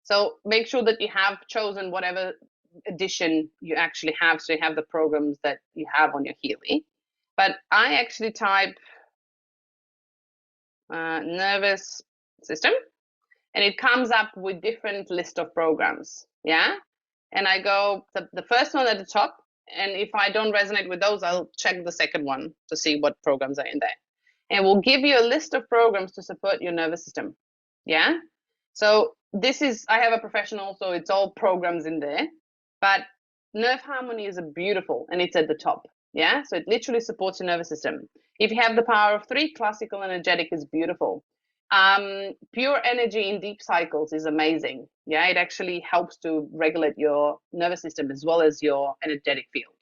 So make sure that you have chosen whatever edition you actually have, so you have the programs that you have on your Healy. But I actually type nervous system, and it comes up with different list of programs, yeah? And I go, the first one at the top And if I don't resonate with those, I'll check the second one to see what programs are in there. And we'll give you a list of programs to support your nervous system. Yeah. So this is, I have a professional, so it's all programs in there. But nerve harmony is a beautiful, and it's at the top. Yeah. So it literally supports your nervous system. If you have the power of 3, classical energetic is beautiful. Pure energy in deep cycles is amazing. Yeah, it actually helps to regulate your nervous system as well as your energetic field.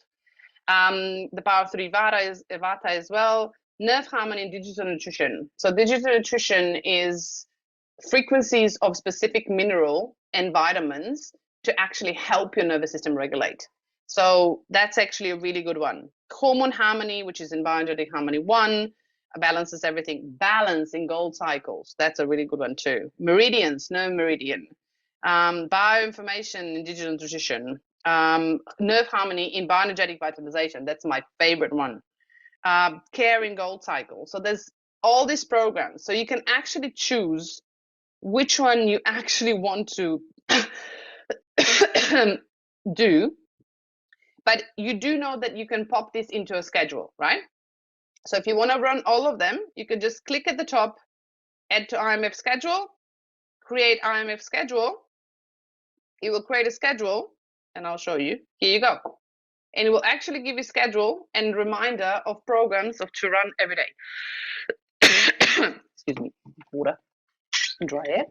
The power of 3 Vata as well. Nerve harmony and digital nutrition. So digital nutrition is frequencies of specific mineral and vitamins to actually help your nervous system regulate. So that's actually a really good one. Hormone harmony, which is in bioenergetic harmony 1, balances everything. Balance in gold cycles, that's a really good one too. Meridians, nerve meridian. Bioinformation in digital nutrition. Nerve harmony in bioenergetic vitalization, that's my favorite one. Care in gold cycle. So there's all these programs. So you can actually choose which one you actually want to do. But you do know that you can pop this into a schedule, right? So if you want to run all of them, you can just click at the top, add to IMF schedule, create IMF schedule. It will create a schedule, and I'll show you. Here you go. And it will actually give you schedule and reminder of programs to run every day. Excuse me, water, dry air.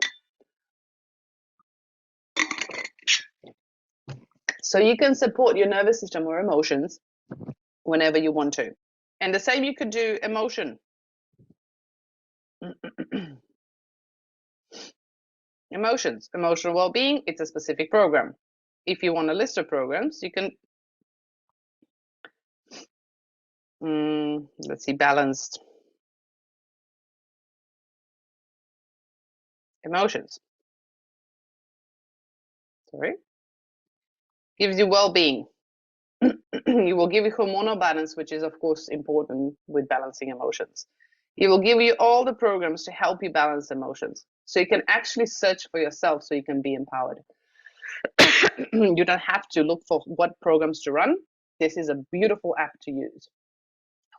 So you can support your nervous system or emotions whenever you want to. And the same you could do emotion. Emotions, emotional well-being, it's a specific program. If you want a list of programs, you can, let's see, balanced emotions. Sorry. Gives you well-being. You will give you hormonal balance, which is of course important with balancing emotions. It will give you all the programs to help you balance emotions. So you can actually search for yourself so you can be empowered. You don't have to look for what programs to run. This is a beautiful app to use.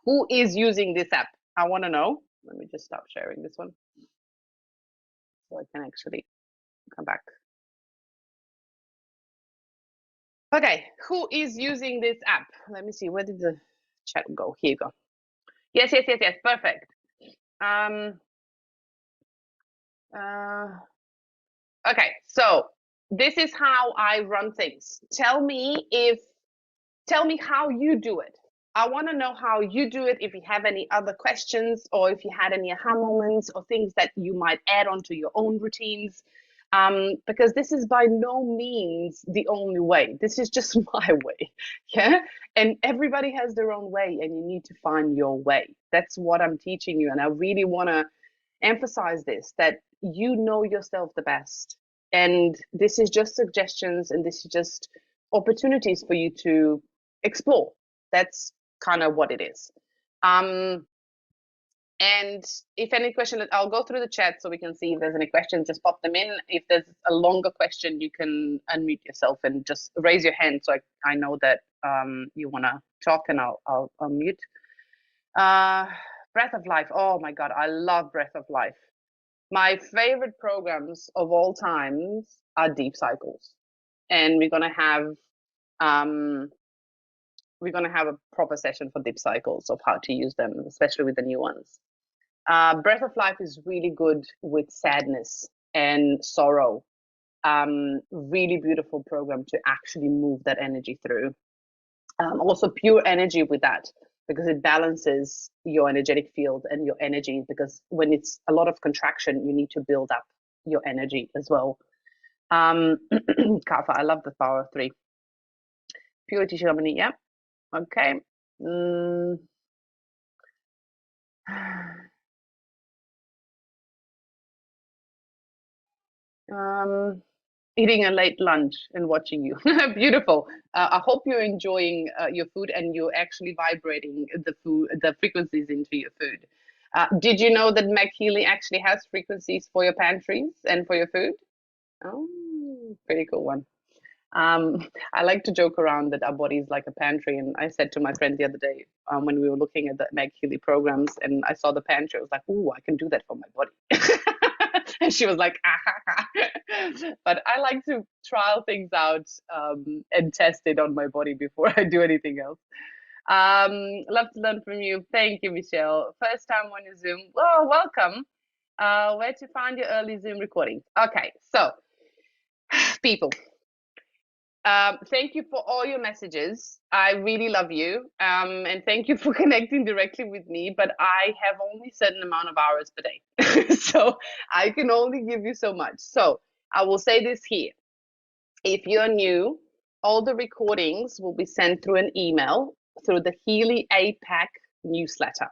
Who is using this app? I want to know. Let me just stop sharing this one so I can actually come back. Okay, who is using this app? Let me see, where did the chat go? Here you go. Yes, perfect. Okay, so this is how I run things. Tell me how you do it. I want to know how you do it, if you have any other questions or if you had any aha moments or things that you might add on to your own routines. Because this is by no means the only way. This is just my way. Yeah. And everybody has their own way and you need to find your way. That's what I'm teaching you. And I really want to emphasize this, that you know yourself the best. And this is just suggestions and this is just opportunities for you to explore. That's kind of what it is. And if any question, I'll go through the chat so we can see if there's any questions, just pop them in. If there's a longer question, you can unmute yourself and just raise your hand so I know that you want to talk, and I'll unmute. Breath of Life. Oh my God, I love Breath of Life. My favorite programs of all times are Deep Cycles. And we're going to have a proper session for Deep Cycles of how to use them, especially with the new ones. Breath of Life is really good with sadness and sorrow. Really beautiful program to actually move that energy through. Also pure energy with that, because it balances your energetic field and your energy, because when it's a lot of contraction, you need to build up your energy as well. Kapha, I love the power of 3. Purity Harmony, yeah. Okay. Eating a late lunch and watching you. Beautiful. I hope you're enjoying your food and you're actually vibrating the frequencies into your food. Did you know that Meg Healy actually has frequencies for your pantries and for your food? Oh, pretty cool one. I like to joke around that our body is like a pantry. And I said to my friend the other day, when we were looking at the Meg Healy programs and I saw the pantry, I was like, "Ooh, I can do that for my body." And she was like, "Ah." But I like to trial things out and test it on my body before I do anything else. Love to learn from you. Thank you, Michelle. First time on your Zoom. Well, welcome. Where to find your early Zoom recordings? Okay, so people, thank you for all your messages. I really love you. And thank you for connecting directly with me. But I have only a certain amount of hours per day. So I can only give you so much. So I will say this here. If you're new, all the recordings will be sent through an email through the Healy APAC newsletter.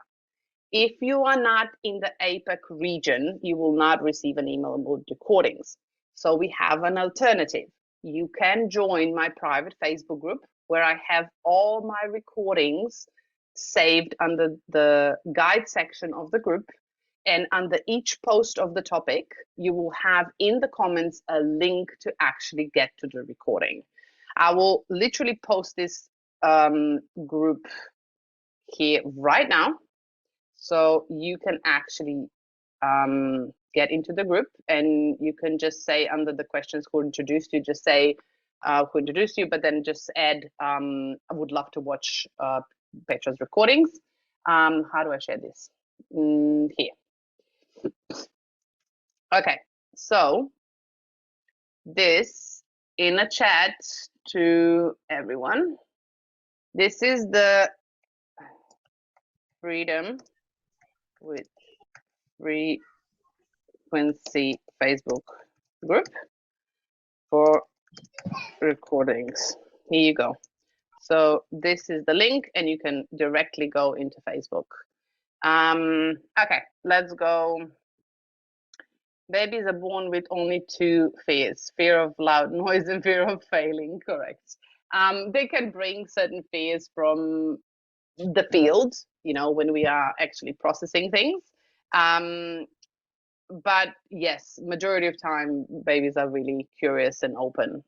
If you are not in the APAC region, you will not receive an email with recordings. So we have an alternative. You can join my private Facebook group where I have all my recordings saved under the guide section of the group. And under each post of the topic, you will have in the comments a link to actually get to the recording. I will literally post this group here right now. So you can actually get into the group and you can just say under the questions who introduced you, just say who introduced you, but then just add, I would love to watch Petra's recordings. How do I share this? Here. Okay, so this in a chat to everyone. This is the Freedom with Frequency Facebook group for recordings. Here you go. So this is the link and you can directly go into Facebook. Okay, let's go. Babies are born with only two fears, fear of loud noise and fear of failing, correct. They can bring certain fears from the field, you know, when we are actually processing things. But yes, majority of time, babies are really curious and open.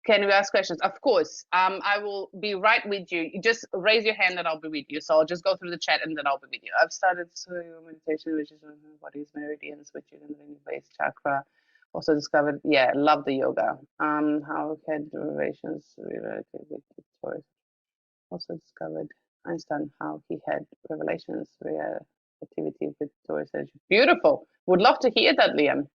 Can we ask questions? Of course. I will be right with you. You just raise your hand and I'll be with you. So I'll just go through the chat and then I'll be with you. I've started meditation, which is body's meridians, which is in the base chakra. Also discovered, yeah, love the yoga. How had derivations related with Victoria. Also discovered Einstein, how he had revelations, activity with Victoria. Beautiful. Would love to hear that, Liam.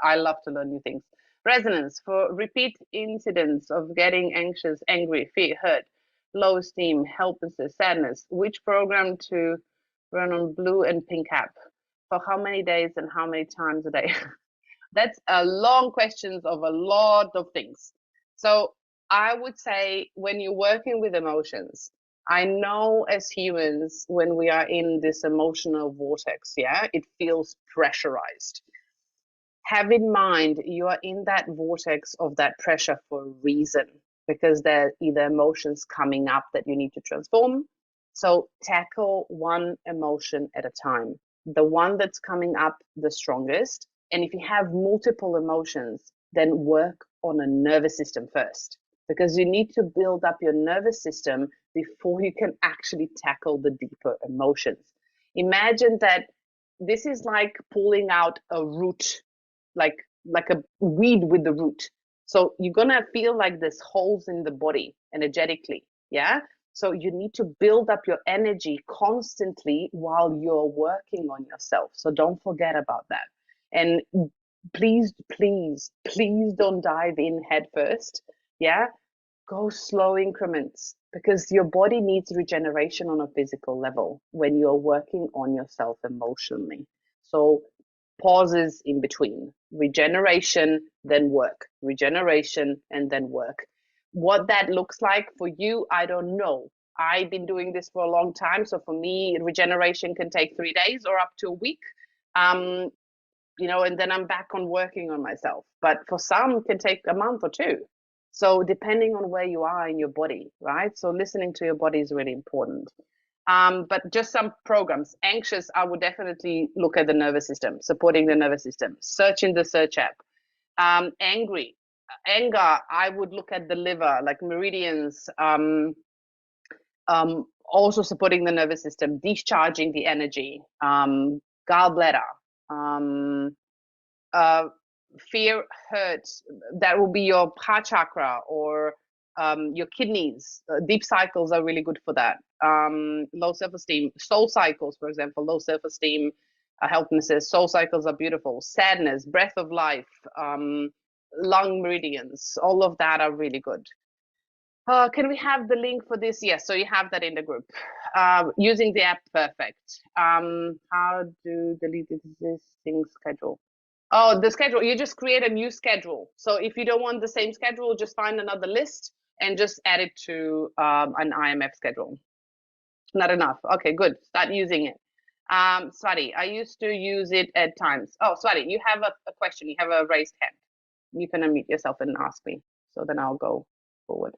I love to learn new things. Resonance for repeat incidents of getting anxious, angry, fear, hurt, low esteem, helplessness, sadness. Which program to run on blue and pink app? For how many days and how many times a day? That's a long questions of a lot of things. So I would say when you're working with emotions, I know as humans, when we are in this emotional vortex, yeah, it feels pressurized. Have in mind you are in that vortex of that pressure for a reason, because there are either emotions coming up that you need to transform. So tackle one emotion at a time. The one that's coming up the strongest. And if you have multiple emotions, then work on a nervous system first, because you need to build up your nervous system before you can actually tackle the deeper emotions. Imagine that this is like pulling out a root, like a weed with the root. So you're gonna feel like there's holes in the body energetically, yeah? So you need to build up your energy constantly while you're working on yourself. So don't forget about that. And please, please, please don't dive in head first, yeah? Go slow increments, because your body needs regeneration on a physical level when you're working on yourself emotionally. So pauses in between, regeneration, then work, regeneration, and then work. What that looks like for you, I don't know. I've been doing this for a long time. So for me, regeneration can take 3 days or up to a week. And then I'm back on working on myself. But for some, it can take a month or two. So depending on where you are in your body, right? So listening to your body is really important. But just some programs. Anxious, I would definitely look at the nervous system, supporting the nervous system. Search in the search app. Anger, I would look at the liver, like meridians, also supporting the nervous system, discharging the energy, gallbladder, fear, hurt, that will be your heart chakra, or your kidneys. Deep cycles are really good for that. Low self-esteem, soul cycles, for example, low self-esteem, healthinesses, soul cycles are beautiful. Sadness, breath of life, lung meridians, all of that are really good. Can we have the link for this? Yes, so you have that in the group. Using the app, perfect. How to delete the existing schedule? Oh, the schedule, you just create a new schedule. So if you don't want the same schedule, just find another list and just add it to an IMF schedule. Not enough. Okay, good. Start using it. Swati, I used to use it at times. Oh, Swati, you have a question. You have a raised hand. You can unmute yourself and ask me. So then I'll go forward.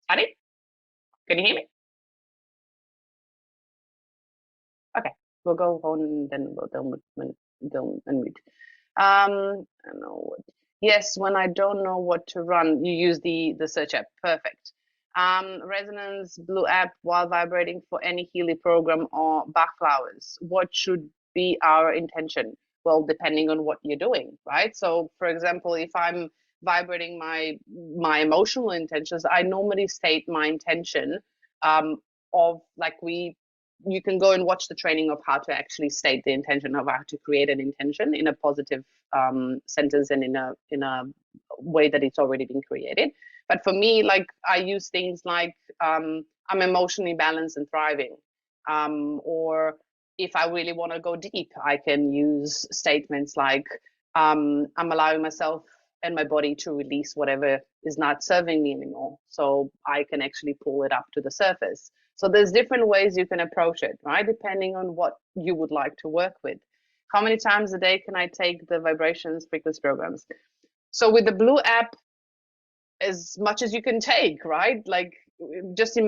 Swati, can you hear me? Okay, we'll go on and then we'll unmute. I don't know what. Yes, when I don't know what to run, you use the search app. Perfect. Resonance Blue app while vibrating for any Healy program or Bach flowers. What should be our intention? Well, depending on what you're doing, right? So, for example, if I'm vibrating my emotional intentions, I normally state my intention of like you can go and watch the training of how to actually state the intention of how to create an intention in a positive sentence and in a way that it's already been created. But for me, like I use things like I'm emotionally balanced and thriving, or if I really want to go deep, I can use statements like I'm allowing myself and my body to release whatever is not serving me anymore, so I can actually pull it up to the surface. So there's different ways you can approach it, right? Depending on what you would like to work with. How many times a day can I take the vibrations frequency programs? So with the Blue app, as much as you can take, right? Like just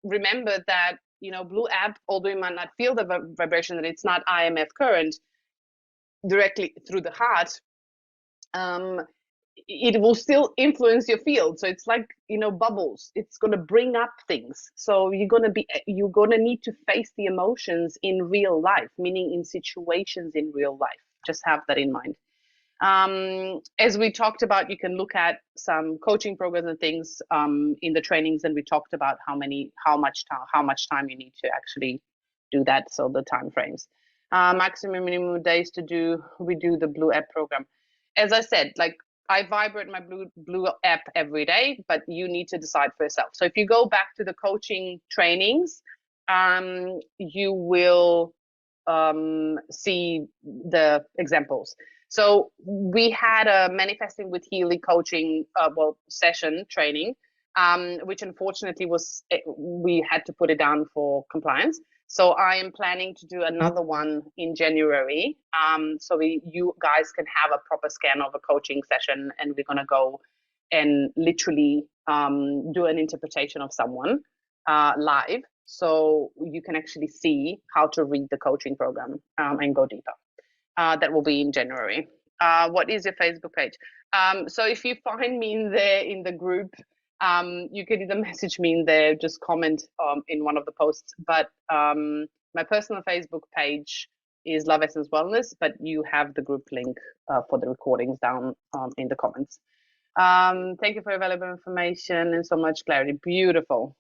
remember that, Blue app, although you might not feel the vibration, that it's not IMF current directly through the heart, it will still influence your field. So it's like, bubbles. It's going to bring up things. So you're going to need to face the emotions in real life, meaning in situations in real life. Just have that in mind. As we talked about, you can look at some coaching programs and things in the trainings, and we talked about how much time you need to actually do that. So the time frames, maximum minimum days to do the Blue app program. As I said, like I vibrate my blue app every day, but you need to decide for yourself. So if you go back to the coaching trainings, you will see the examples. So we had a manifesting with Healy coaching session training, which unfortunately we had to put it down for compliance. So I am planning to do another one in January. So you guys can have a proper scan of a coaching session, and we're going to go and literally do an interpretation of someone live. So you can actually see how to read the coaching program and go deeper. That will be in January. What is your Facebook page? So if you find me in the group, you can either message me in there, just comment in one of the posts. But my personal Facebook page is Love Essence Wellness, but you have the group link for the recordings down in the comments. Thank you for your valuable information and so much clarity. Beautiful.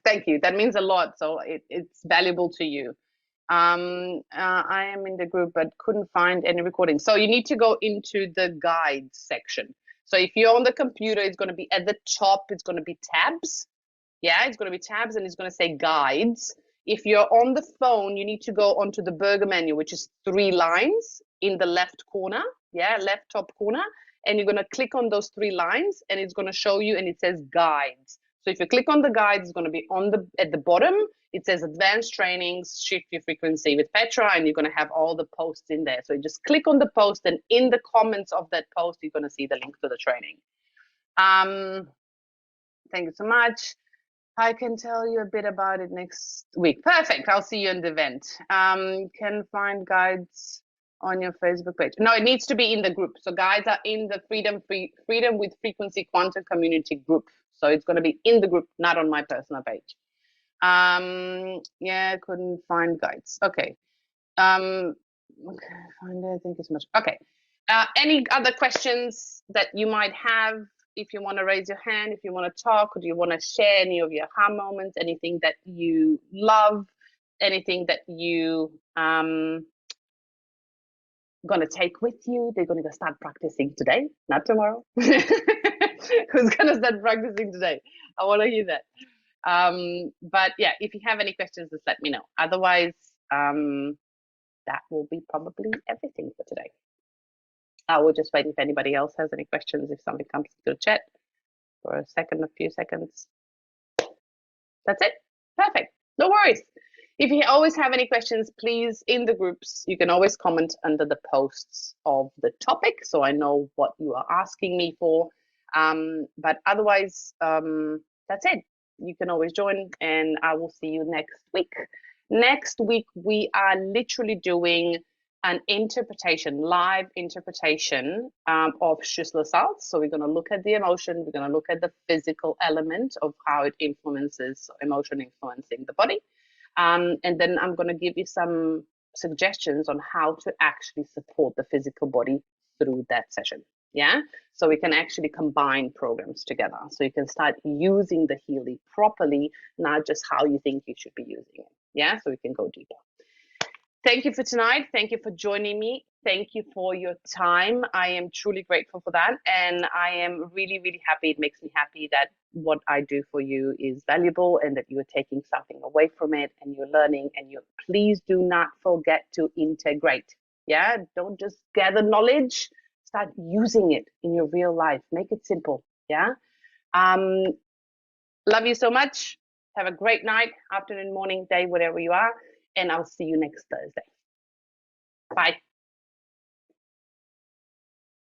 Thank you. That means a lot. So it's valuable to you. I am in the group but couldn't find any recording. So you need to go into the guides section. So if you're on the computer, it's going to be at the top, it's going to be tabs. Yeah, it's going to be tabs and it's going to say guides. If you're on the phone, you need to go onto the burger menu, which is 3 lines in the left corner. Yeah, left top corner. And you're going to click on those 3 lines and it's going to show you, and it says guides. So if you click on the guides, it's going to be at the bottom. It says advanced trainings, shift your frequency with Petra, and you're going to have all the posts in there. So you just click on the post, and in the comments of that post, you're going to see the link to the training. Thank you so much. I can tell you a bit about it next week. Perfect. I'll see you in the event. Can find guides on your Facebook page. No, it needs to be in the group. So guides are in the Freedom with Frequency Quantum Community group. So it's going to be in the group, not on my personal page. Yeah, couldn't find guides. Okay. Okay, find it. Thank you so much. Okay. Any other questions that you might have? If you want to raise your hand, if you want to talk, or do you want to share any of your aha moments, anything that you love, anything that you gonna take with you? They're gonna start practicing today, not tomorrow. Who's gonna start practicing today? I want to hear that. But yeah, if you have any questions, just let me know. Otherwise, that will be probably everything for today. I will just wait if anybody else has any questions, if something comes to the chat for a few seconds. That's it. Perfect. No worries. If you always have any questions, please, in the groups, you can always comment under the posts of the topic, so I know what you are asking me for. But otherwise, that's it. You can always join, and I will see you next week. Next week, we are literally doing an interpretation, live interpretation of Schussler salts. So we're going to look at the emotion, we're going to look at the physical element of how it influences, emotion influencing the body. And then I'm going to give you some suggestions on how to actually support the physical body through that session. Yeah, so we can actually combine programs together. So you can start using the Healy properly, not just how you think you should be using it. Yeah, so we can go deeper. Thank you for tonight. Thank you for joining me. Thank you for your time. I am truly grateful for that. And I am really, really happy. It makes me happy that what I do for you is valuable and that you are taking something away from it and you're learning. And you please do not forget to integrate. Yeah, don't just gather knowledge. Start using it in your real life. Make it simple. Yeah. Love you so much. Have a great night, afternoon, morning, day, whatever you are. And I'll see you next Thursday. Bye.